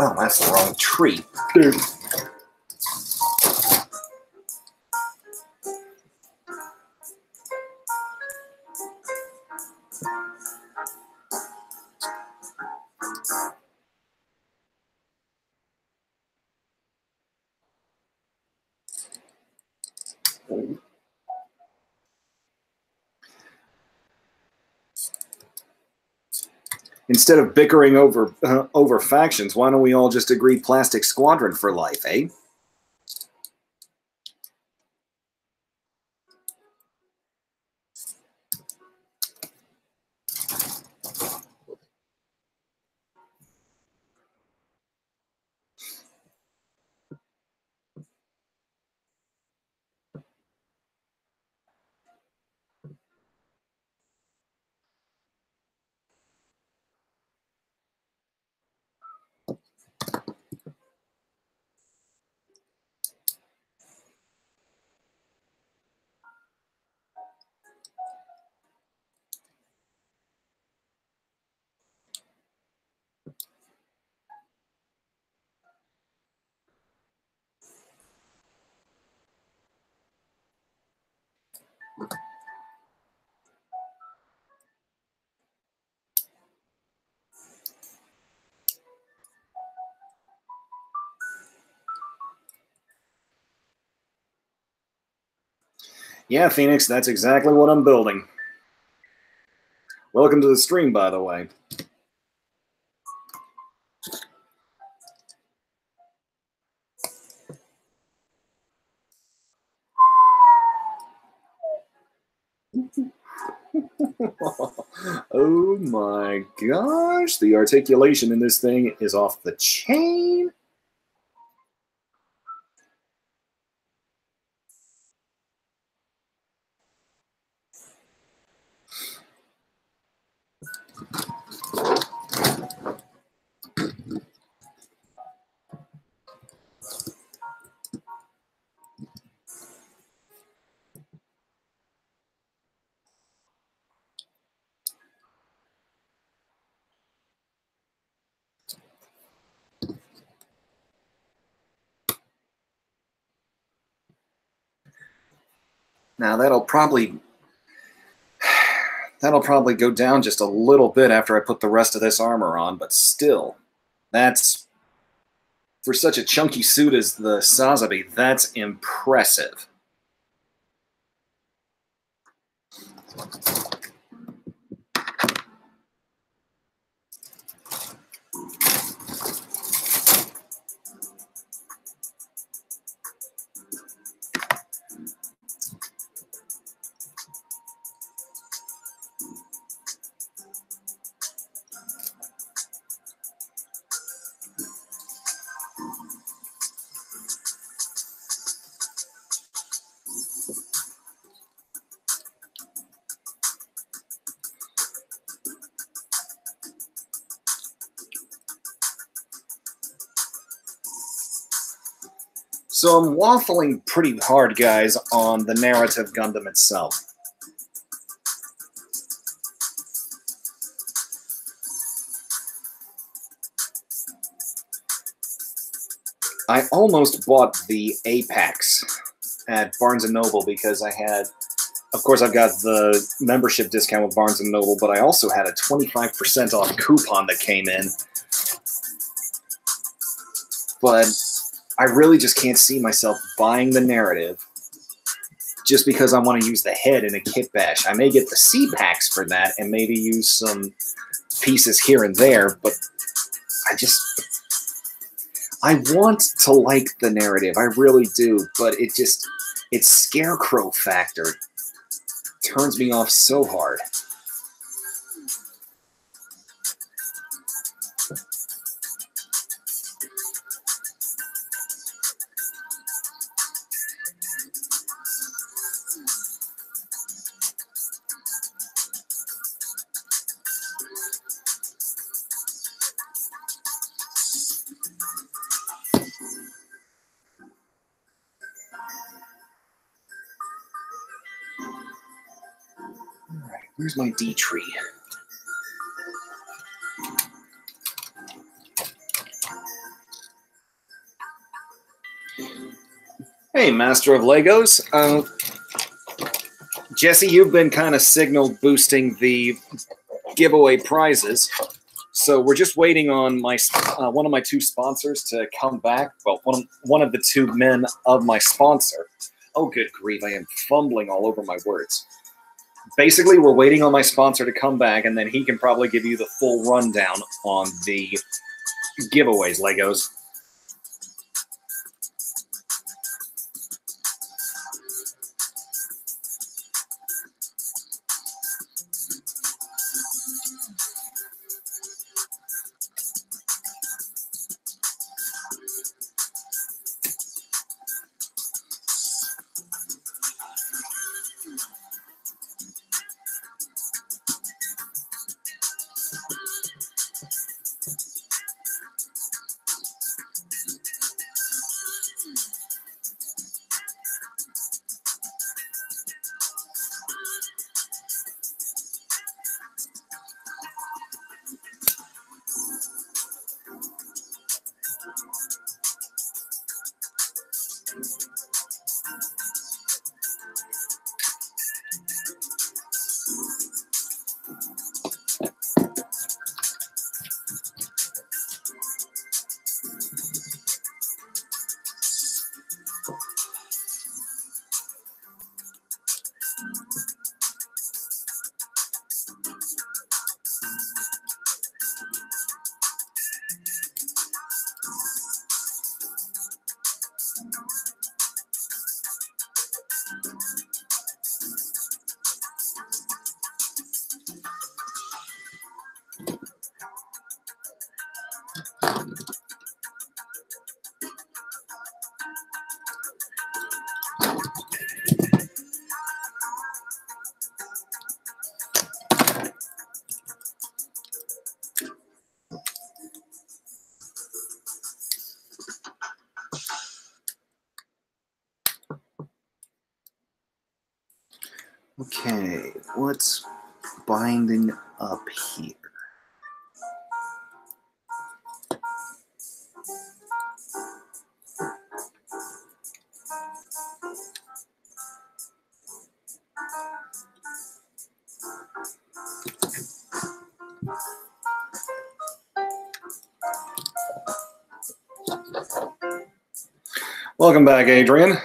Oh, that's the wrong tree. Instead of bickering over factions, why don't we all just agree Plastic Squadron for life, eh? Yeah, Phoenix, that's exactly what I'm building. Welcome to the stream, by the way. Oh my gosh, the articulation in this thing is off the chain. Now that'll probably go down just a little bit after I put the rest of this armor on, but still, that's, for such a chunky suit as the Sazabi, that's impressive. So I'm waffling pretty hard, guys, on the narrative Gundam itself. I almost bought the Apex at Barnes & Noble because I had, of course, I've got the membership discount with Barnes & Noble, but I also had a 25% off coupon that came in. But I really just can't see myself buying the narrative just because I want to use the head in a kit bash. I may get the C-packs for that and maybe use some pieces here and there, but I want to like the narrative. I really do, but its scarecrow factor turns me off so hard. Where's my D tree? Hey, Master of Legos. Jesse, you've been kind of signal boosting the giveaway prizes. So we're just waiting on my one of my two sponsors to come back. Well, one of the two men of my sponsor. Oh, good grief, I am fumbling all over my words. Basically, we're waiting on my sponsor to come back, and then he can probably give you the full rundown on the giveaways, Legos. Okay, what's binding up here? Welcome back, Adrian.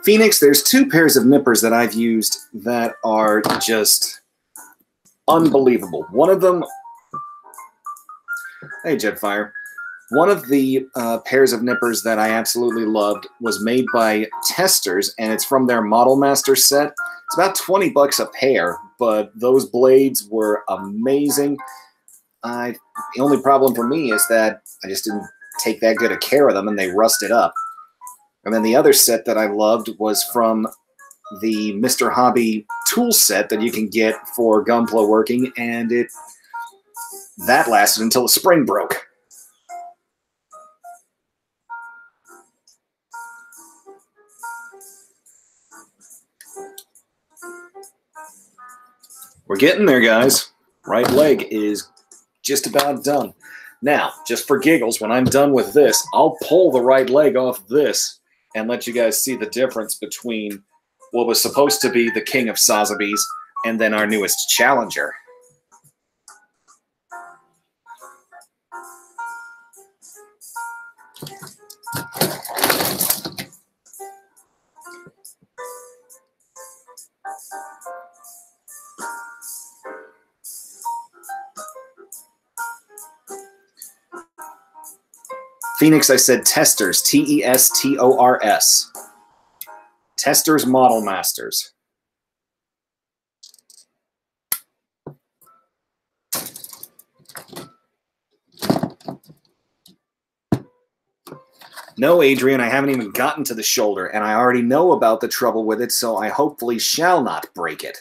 Phoenix, there's two pairs of nippers that I've used that are just unbelievable. One of them, hey Jetfire, one of the pairs of nippers that I absolutely loved was made by Testers, and it's from their Model Master set. It's about 20 bucks a pair, but those blades were amazing. The only problem for me is that I just didn't take that good a care of them, and they rusted up. And then the other set that I loved was from the Mr. Hobby tool set that you can get for gunpla working, and that lasted until the spring broke. We're getting there, guys. Right leg is just about done. Now, just for giggles, when I'm done with this, I'll pull the right leg off this and let you guys see the difference between what was supposed to be the king of Sazabis and then our newest challenger. Phoenix, I said Testers, T-E-S-T-O-R-S. Testers Model Masters. No, Adrian, I haven't even gotten to the shoulder, and I already know about the trouble with it, so I hopefully shall not break it.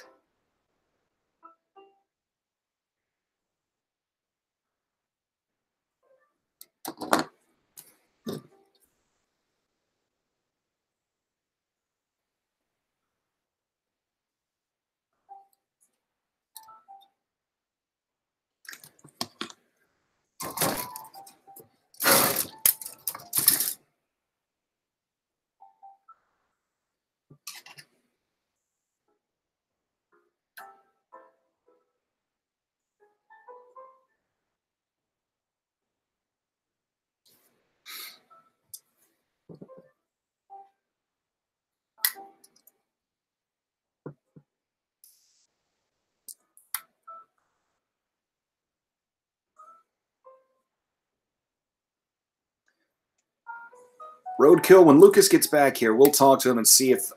Roadkill, when Lucas gets back here, we'll talk to him and see if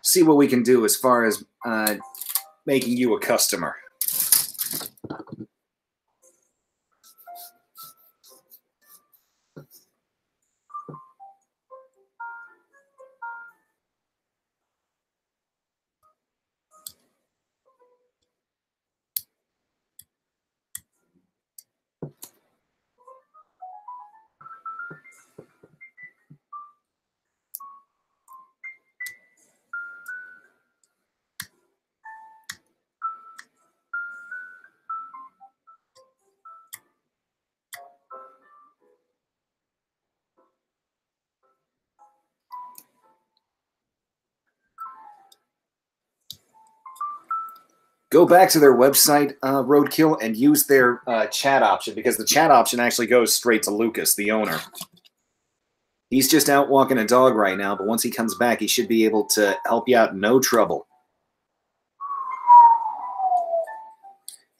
see what we can do as far as making you a customer. Go back to their website, Roadkill, and use their chat option, because the chat option actually goes straight to Lucas, the owner. He's just out walking a dog right now, but once he comes back, he should be able to help you out no trouble.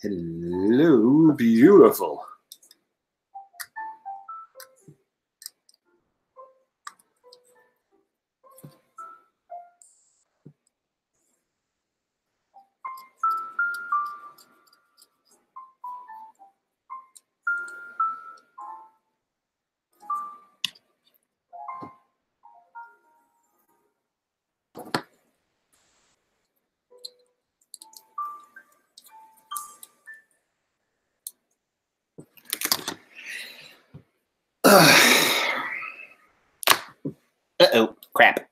Hello, beautiful. Uh-oh, crap.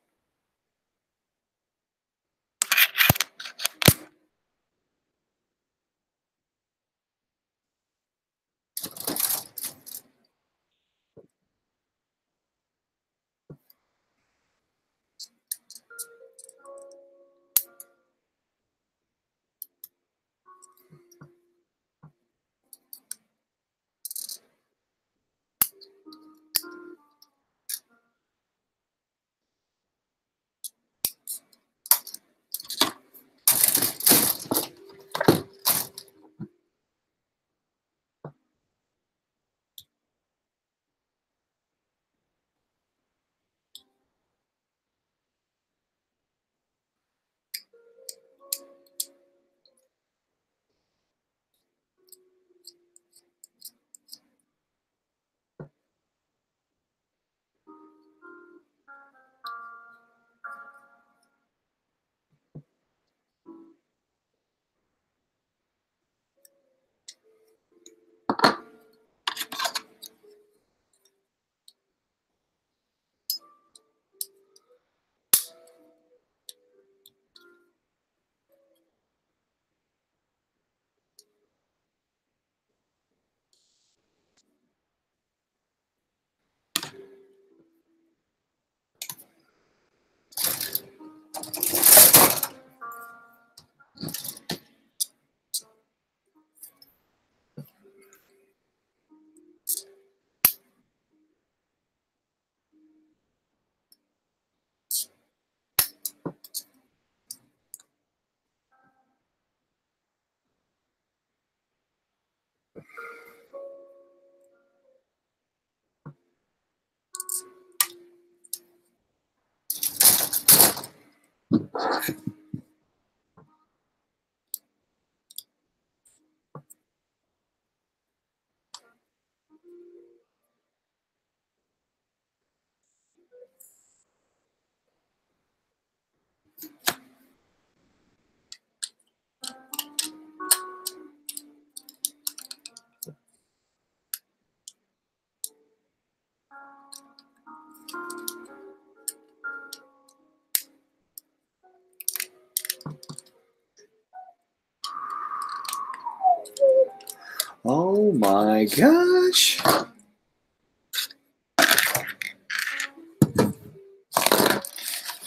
Oh my gosh.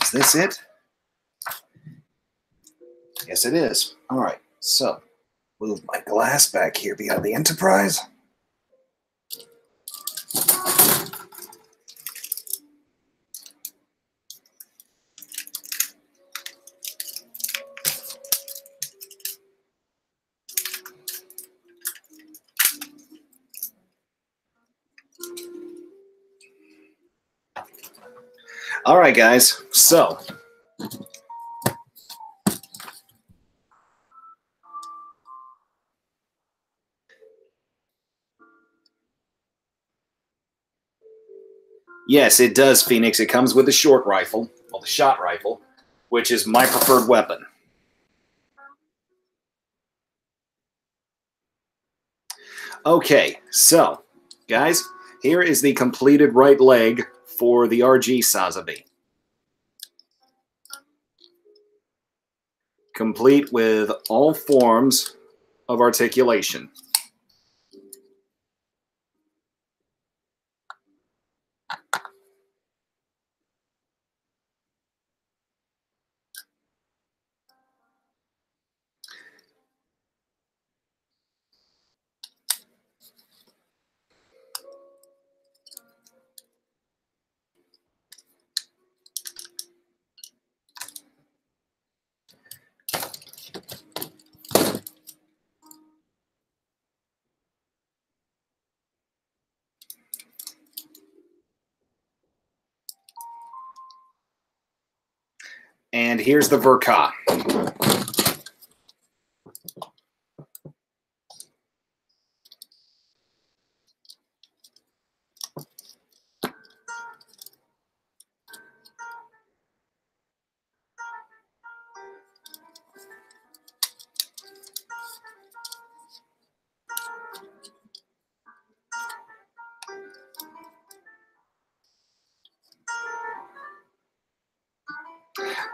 Is this it? Yes, it is. All right, so move my glass back here behind the Enterprise. All right, guys, so yes, it does, Phoenix. It comes with the short rifle, well, the shot rifle, which is my preferred weapon. Okay, so, guys, here is the completed right leg for the RG Sazabi. Complete with all forms of articulation. And here's the Verka.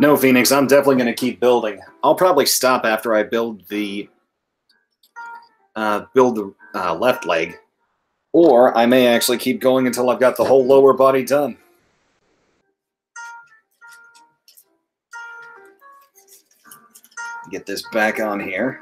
No, Phoenix, I'm definitely going to keep building. I'll probably stop after I build the left leg, or I may actually keep going until I've got the whole lower body done. Get this back on here.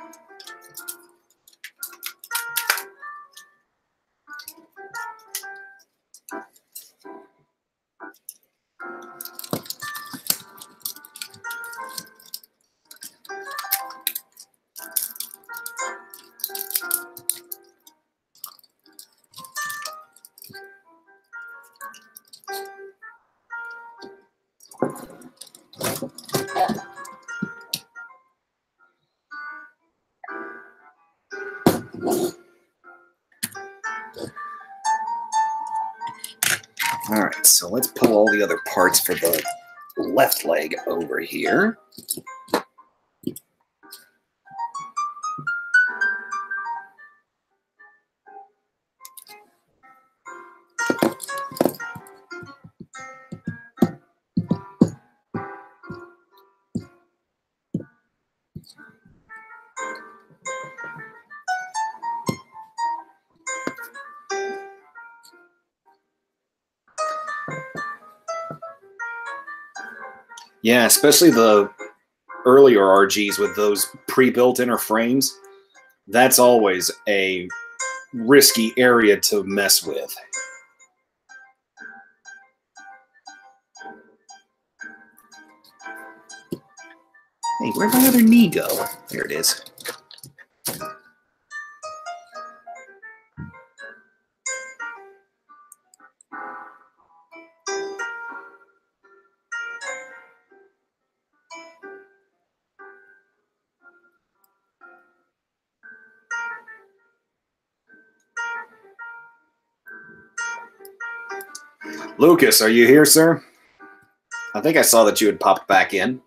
All right, so let's pull all the other parts for the left leg over here. Yeah, especially the earlier RGs with those pre-built inner frames. That's always a risky area to mess with. Hey, where'd my other knee go? There it is. Lucas, are you here, sir? I think I saw that you had popped back in.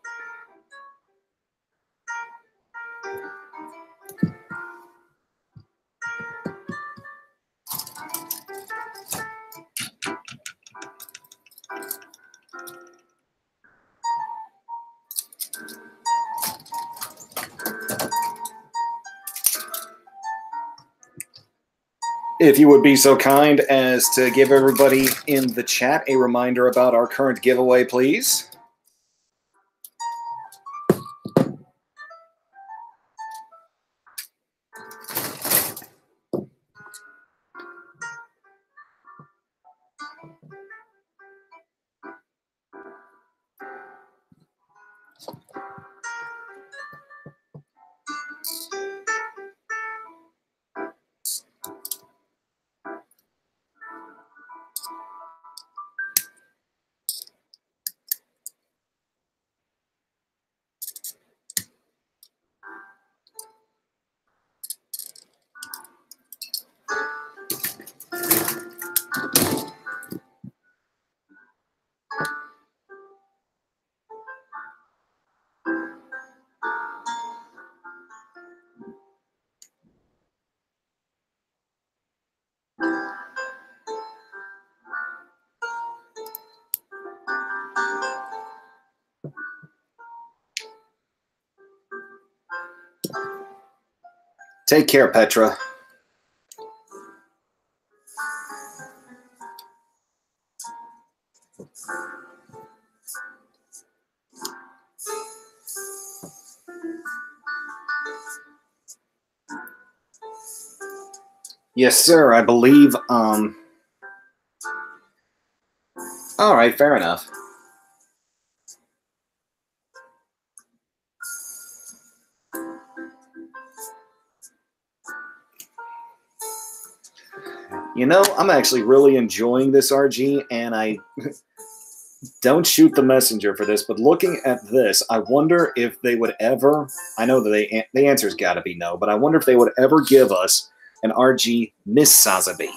If you would be so kind as to give everybody in the chat a reminder about our current giveaway, please. Take care, Petra. Yes, sir, I believe, all right, fair enough. You know, I'm actually really enjoying this RG, and don't shoot the messenger for this, but looking at this, I wonder if they would ever, I know that the answer's got to be no, but I wonder if they would ever give us an RG Miss Sazabi.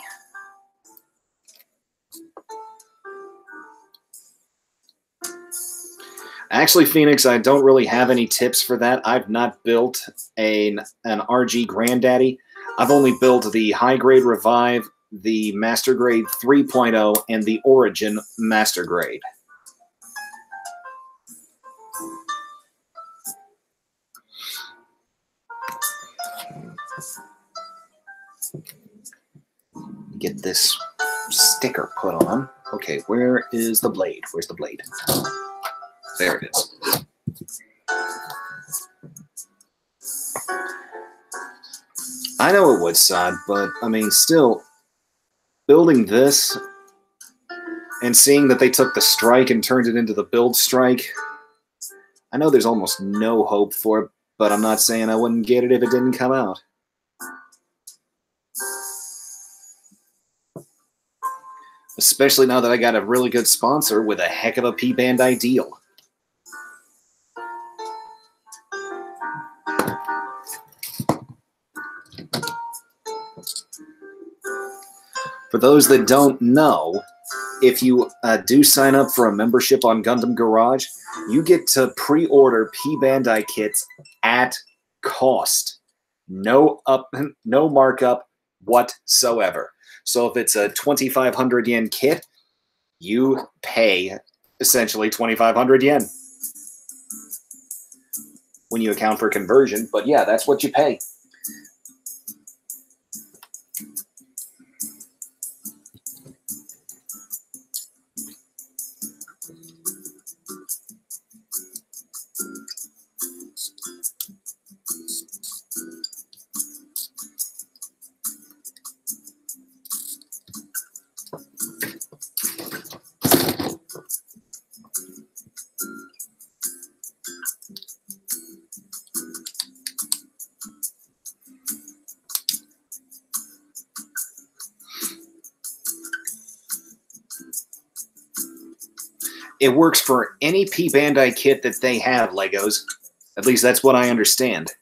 Actually, Phoenix, I don't really have any tips for that. I've not built an RG Granddaddy. I've only built the High Grade Revive, the Master Grade 3.0, and the Origin Master Grade. Get this sticker put on. Okay, where is the blade? Where's the blade? There it is. I know it would, Sod, but I mean, still, building this and seeing that they took the strike and turned it into the build strike, I know there's almost no hope for it, but I'm not saying I wouldn't get it if it didn't come out. Especially now that I got a really good sponsor with a heck of a P-Bandai deal. For those that don't know, if you do sign up for a membership on Gundam Garage, you get to pre-order P-Bandai kits at cost. No markup whatsoever. So if it's a 2,500 yen kit, you pay essentially 2,500 yen when you account for conversion. But yeah, that's what you pay. It works for any P-Bandai kit that they have, Legos. At least that's what I understand.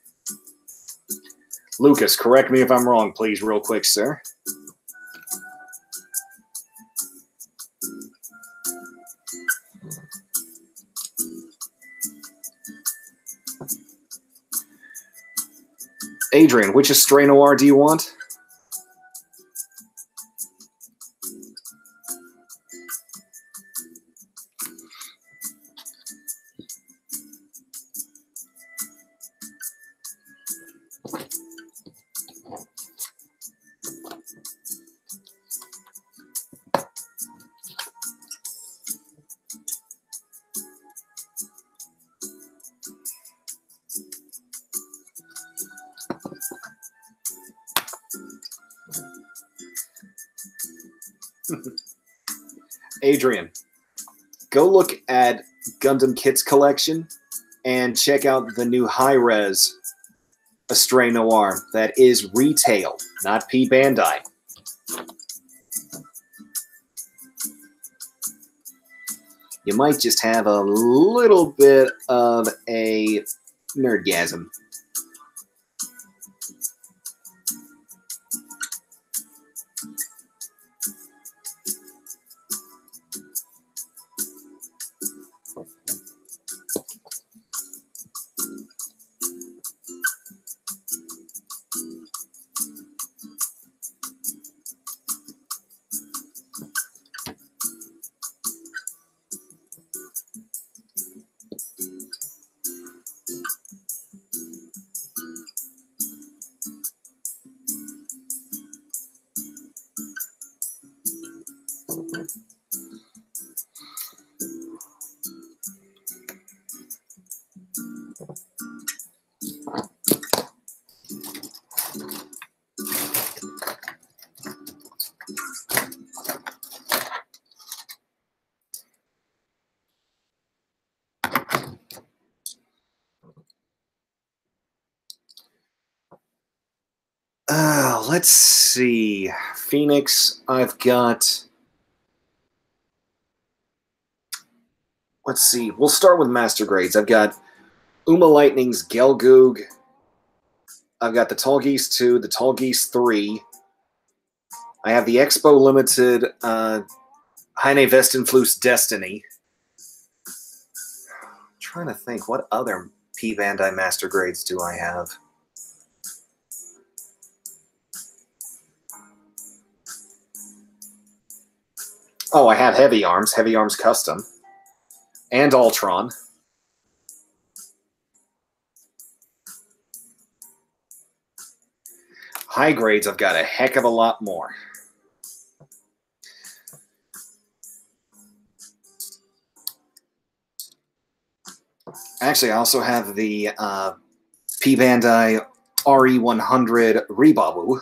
Lucas, correct me if I'm wrong, please, real quick, sir. Adrian, which Astray Noir do you want? Adrian, go look at Gundam Kits collection and check out the new high-res Astray Noir. That is retail, not P-Bandai. You might just have a little bit of a nerdgasm. Let's see. Phoenix, I've got let's see. We'll start with master grades. I've got Uma Lightning's Gelgoog. I've got the Tall Geese 2, the Tall Geese 3. I have the Expo Limited Heine Vestenflu's Destiny. I'm trying to think, what other P. Bandai master grades do I have? Oh, I have Heavy Arms Custom, and Ultron. High grades, I've got a heck of a lot more. Actually, I also have the P. Bandai RE100 Rebabu.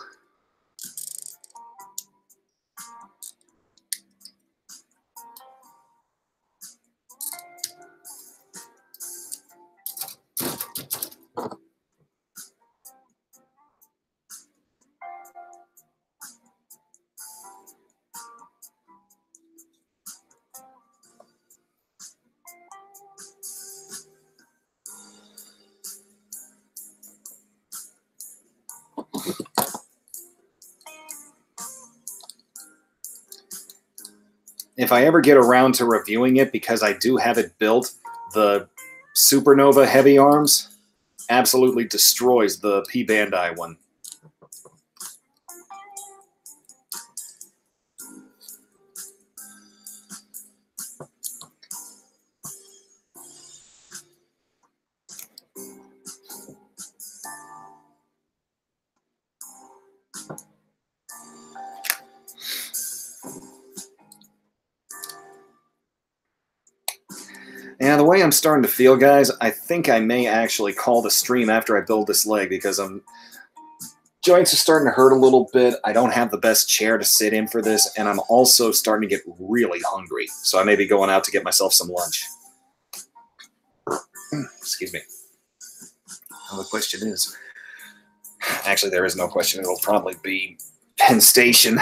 If I ever get around to reviewing it, because I do have it built, the Supernova Heavy Arms absolutely destroys the P. Bandai one. And the way I'm starting to feel, guys, I think I may actually call the stream after I build this leg, because joints are starting to hurt a little bit. I don't have the best chair to sit in for this, and I'm also starting to get really hungry. So I may be going out to get myself some lunch. Excuse me. Well, the question is... Actually, there is no question. It'll probably be Penn Station.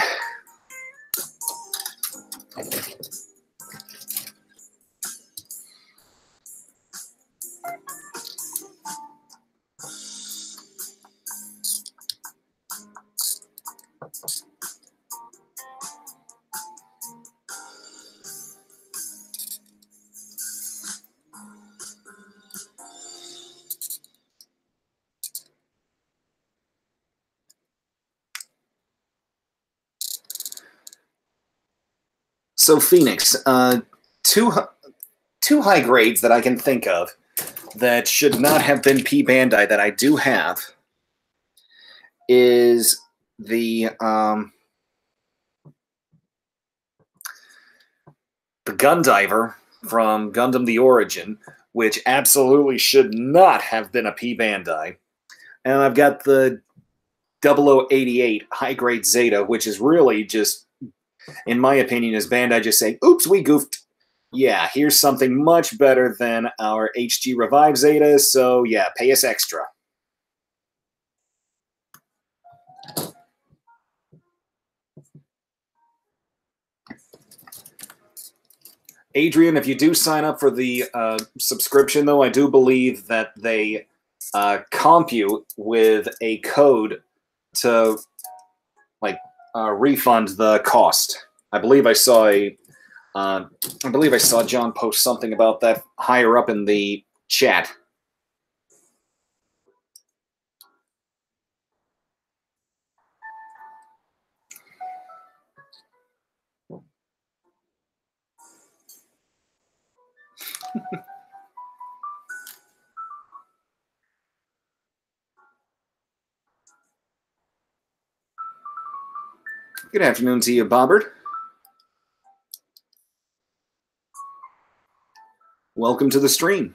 So Phoenix, two high grades that I can think of that should not have been P. Bandai that I do have is the Gundiver from Gundam the Origin, which absolutely should not have been a P. Bandai. And I've got the 0088 high grade Zeta, which is really just, in my opinion, is Bandai just saying, oops, we goofed. Yeah, here's something much better than our HG Revive Zeta, so yeah, pay us extra. Adrian, if you do sign up for the subscription, though, I do believe that they compute with a code to refund the cost. I believe I saw John post something about that higher up in the chat. Good afternoon to you, Bobbert. Welcome to the stream.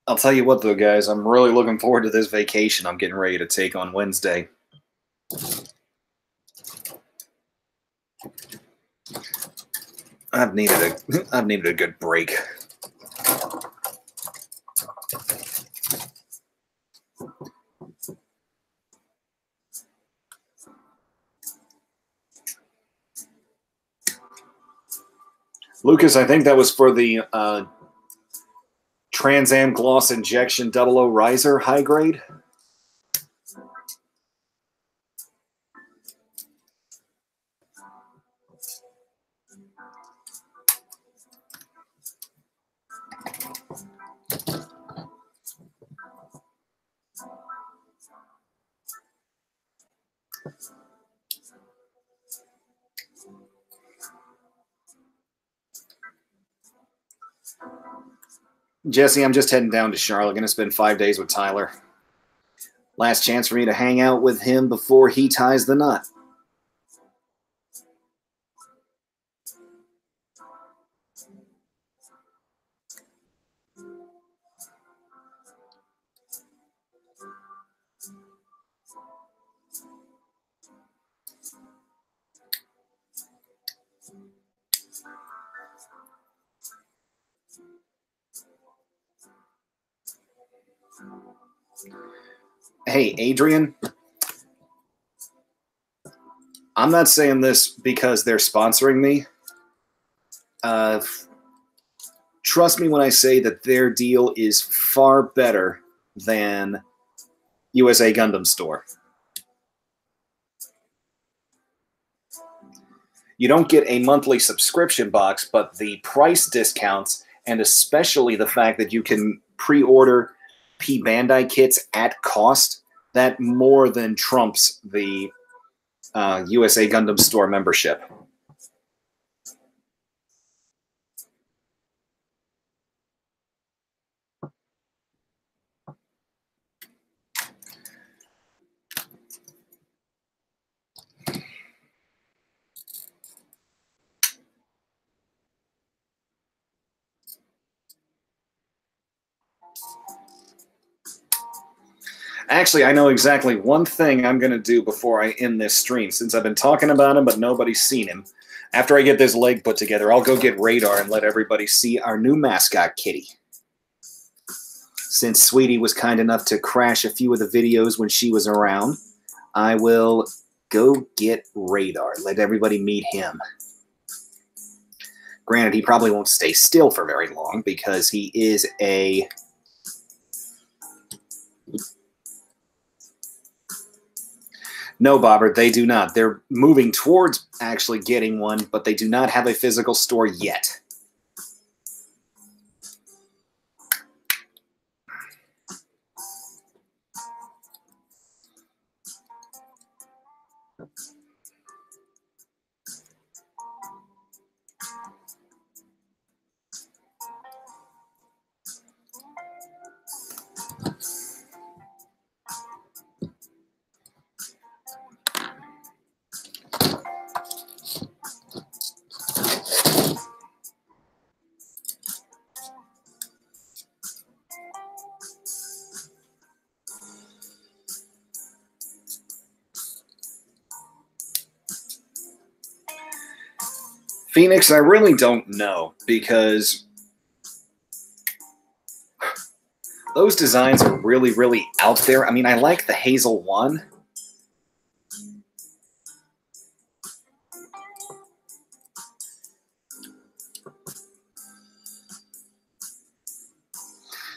I'll tell you what, though, guys. I'm really looking forward to this vacation I'm getting ready to take on Wednesday. I've needed a good break. Lucas, I think that was for the Trans Am Gloss Injection 00 Riser high grade. Jesse, I'm just heading down to Charlotte. Going to spend 5 days with Tyler. Last chance for me to hang out with him before he ties the knot. Hey, Adrian, I'm not saying this because they're sponsoring me. Trust me when I say that their deal is far better than USA Gundam Store. You don't get a monthly subscription box, but the price discounts, and especially the fact that you can pre-order P Bandai kits at cost, that more than trumps the USA Gundam Store membership. Actually, I know exactly one thing I'm going to do before I end this stream, since I've been talking about him, but nobody's seen him. After I get this leg put together, I'll go get Radar and let everybody see our new mascot, Kitty. Since Sweetie was kind enough to crash a few of the videos when she was around, I will go get Radar. Let everybody meet him. Granted, he probably won't stay still for very long because he is a... No, Bobber, they do not. They're moving towards actually getting one, but they do not have a physical store yet. Phoenix, I really don't know, because those designs are really, really out there. I mean, I like the Hazel one.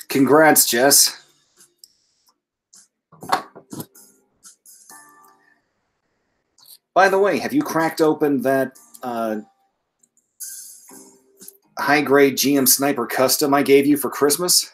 Congrats, Jess. By the way, have you cracked open that high-grade GM Sniper Custom I gave you for Christmas?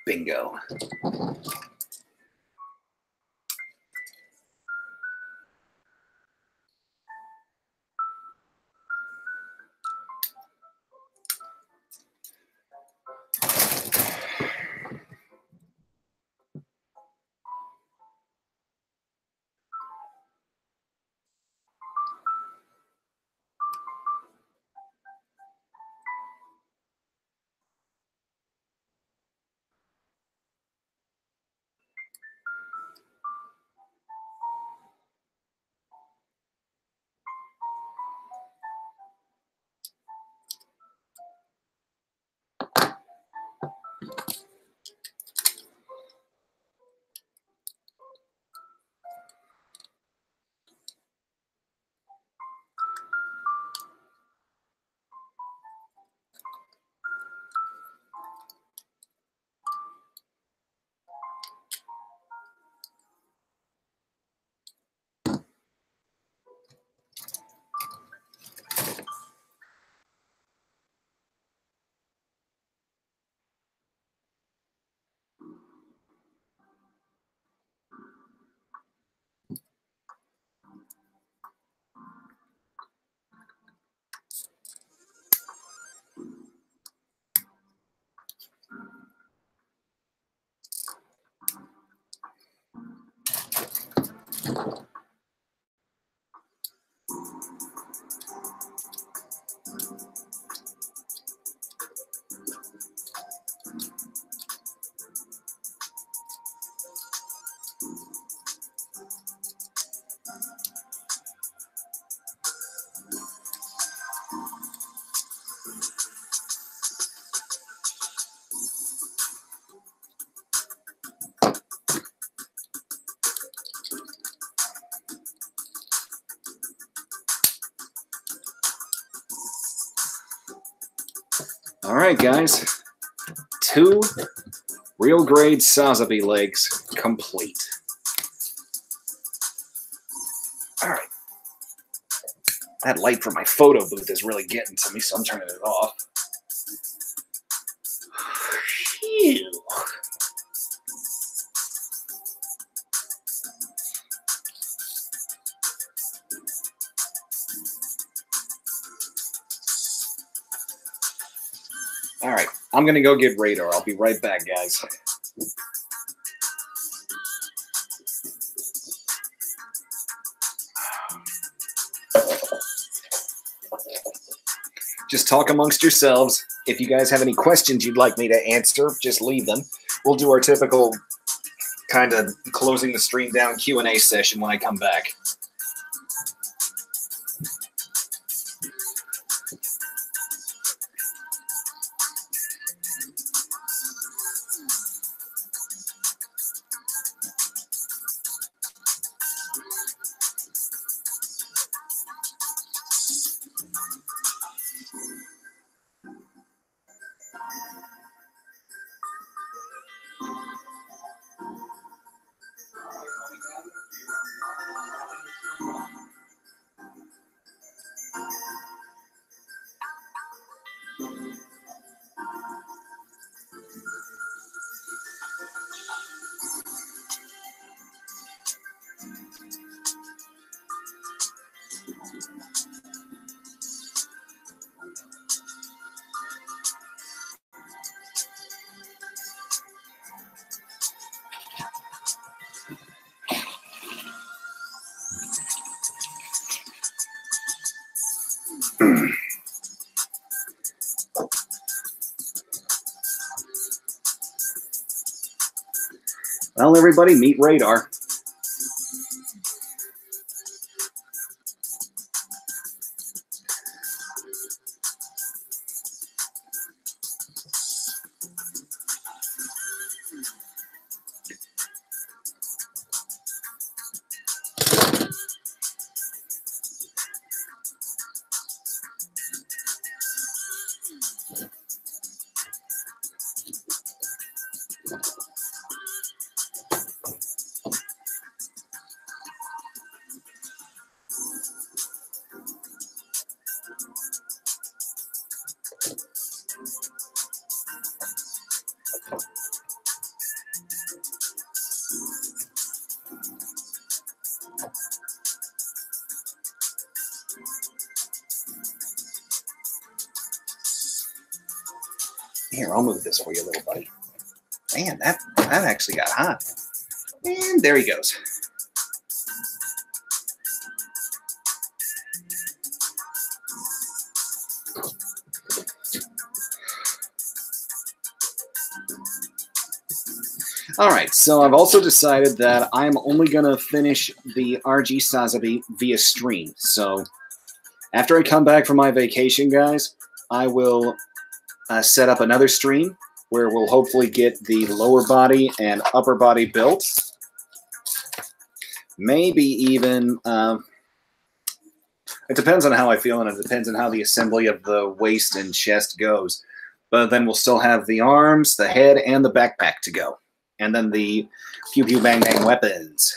Bingo. All right, guys. 2 real grade Sazabi legs complete. All right. That light from my photo booth is really getting to me, so I'm turning it off. Phew. All right, I'm going to go get radar. I'll be right back, guys. Just talk amongst yourselves. If you guys have any questions you'd like me to answer, just leave them. We'll do our typical kind of closing the stream down Q&A session when I come back. Well, everybody, meet Radar. Here, I'll move this for you, little buddy. Man, that actually got hot. And there he goes. All right, so I've also decided that I'm only going to finish the RG Sazabi via stream. So after I come back from my vacation, guys, I will set up another stream where we'll hopefully get the lower body and upper body built. Maybe even, it depends on how I feel, and it depends on how the assembly of the waist and chest goes. But then we'll still have the arms, the head, and the backpack to go. And then the pew pew bang bang weapons.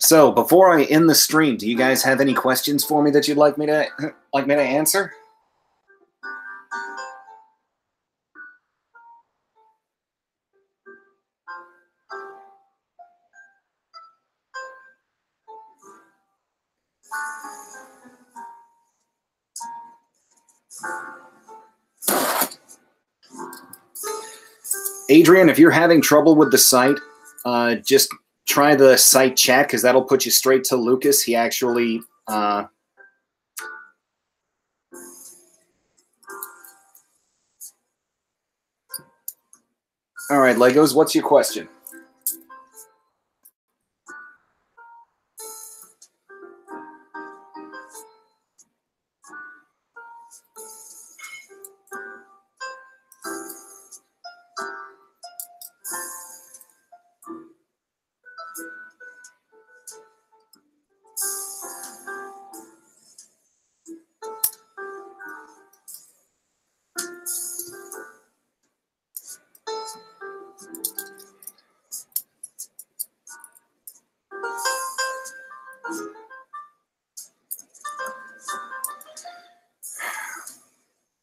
So before I end the stream, do you guys have any questions for me that you'd like me to answer? Adrian, if you're having trouble with the site, just try the site chat, because that'll put you straight to Lucas. He actually all right, Legos, what's your question?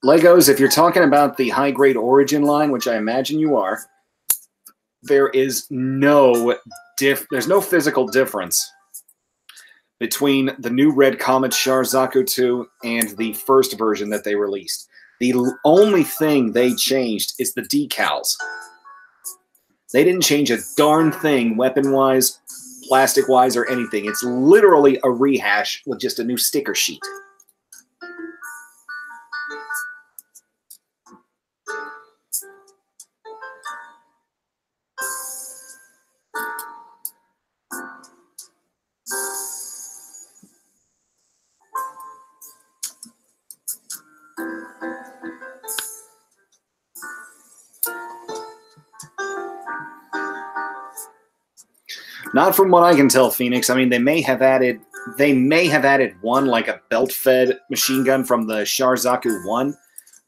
Legos, if you're talking about the high-grade Origin line, which I imagine you are, there's no physical difference between the new Red Comet Sharzaku 2 and the first version that they released. The only thing they changed is the decals. They didn't change a darn thing weapon-wise, plastic-wise, or anything. It's literally a rehash with just a new sticker sheet. Not from what I can tell, Phoenix. I mean, they may have added one, like a belt-fed machine gun from the Sharzaku 1,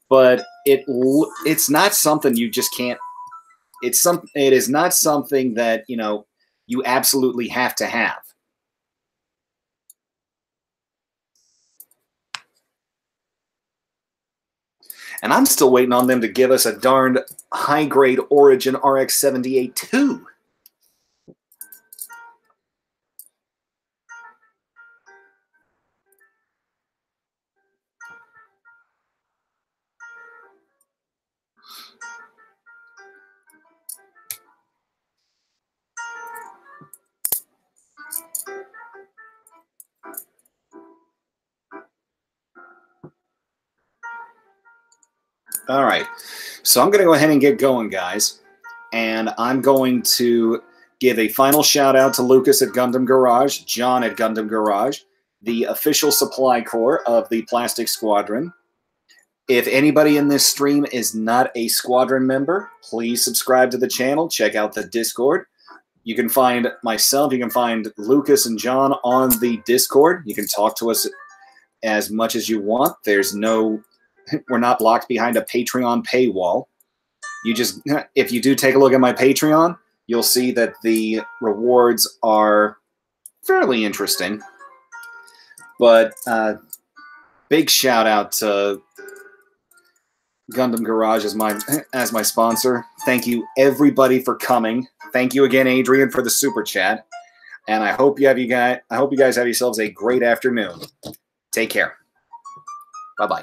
but it's not something you just can't. It is not something that, you know, you absolutely have to have. And I'm still waiting on them to give us a darned high-grade Origin RX-78 too. All right. So I'm going to go ahead and get going, guys. And I'm going to give a final shout out to Lucas at Gundam Garage, John at Gundam Garage, the official supply corps of the Plastic Squadron. If anybody in this stream is not a squadron member, please subscribe to the channel. Check out the Discord. You can find myself, you can find Lucas and John on the Discord. You can talk to us as much as you want. We're not locked behind a Patreon paywall. If you do take a look at my Patreon, you'll see that the rewards are fairly interesting. But big shout out to Gundam Garage as my sponsor. Thank you everybody for coming. Thank you again, Adrian, for the super chat. And I hope you guys have yourselves a great afternoon. Take care. Bye-bye.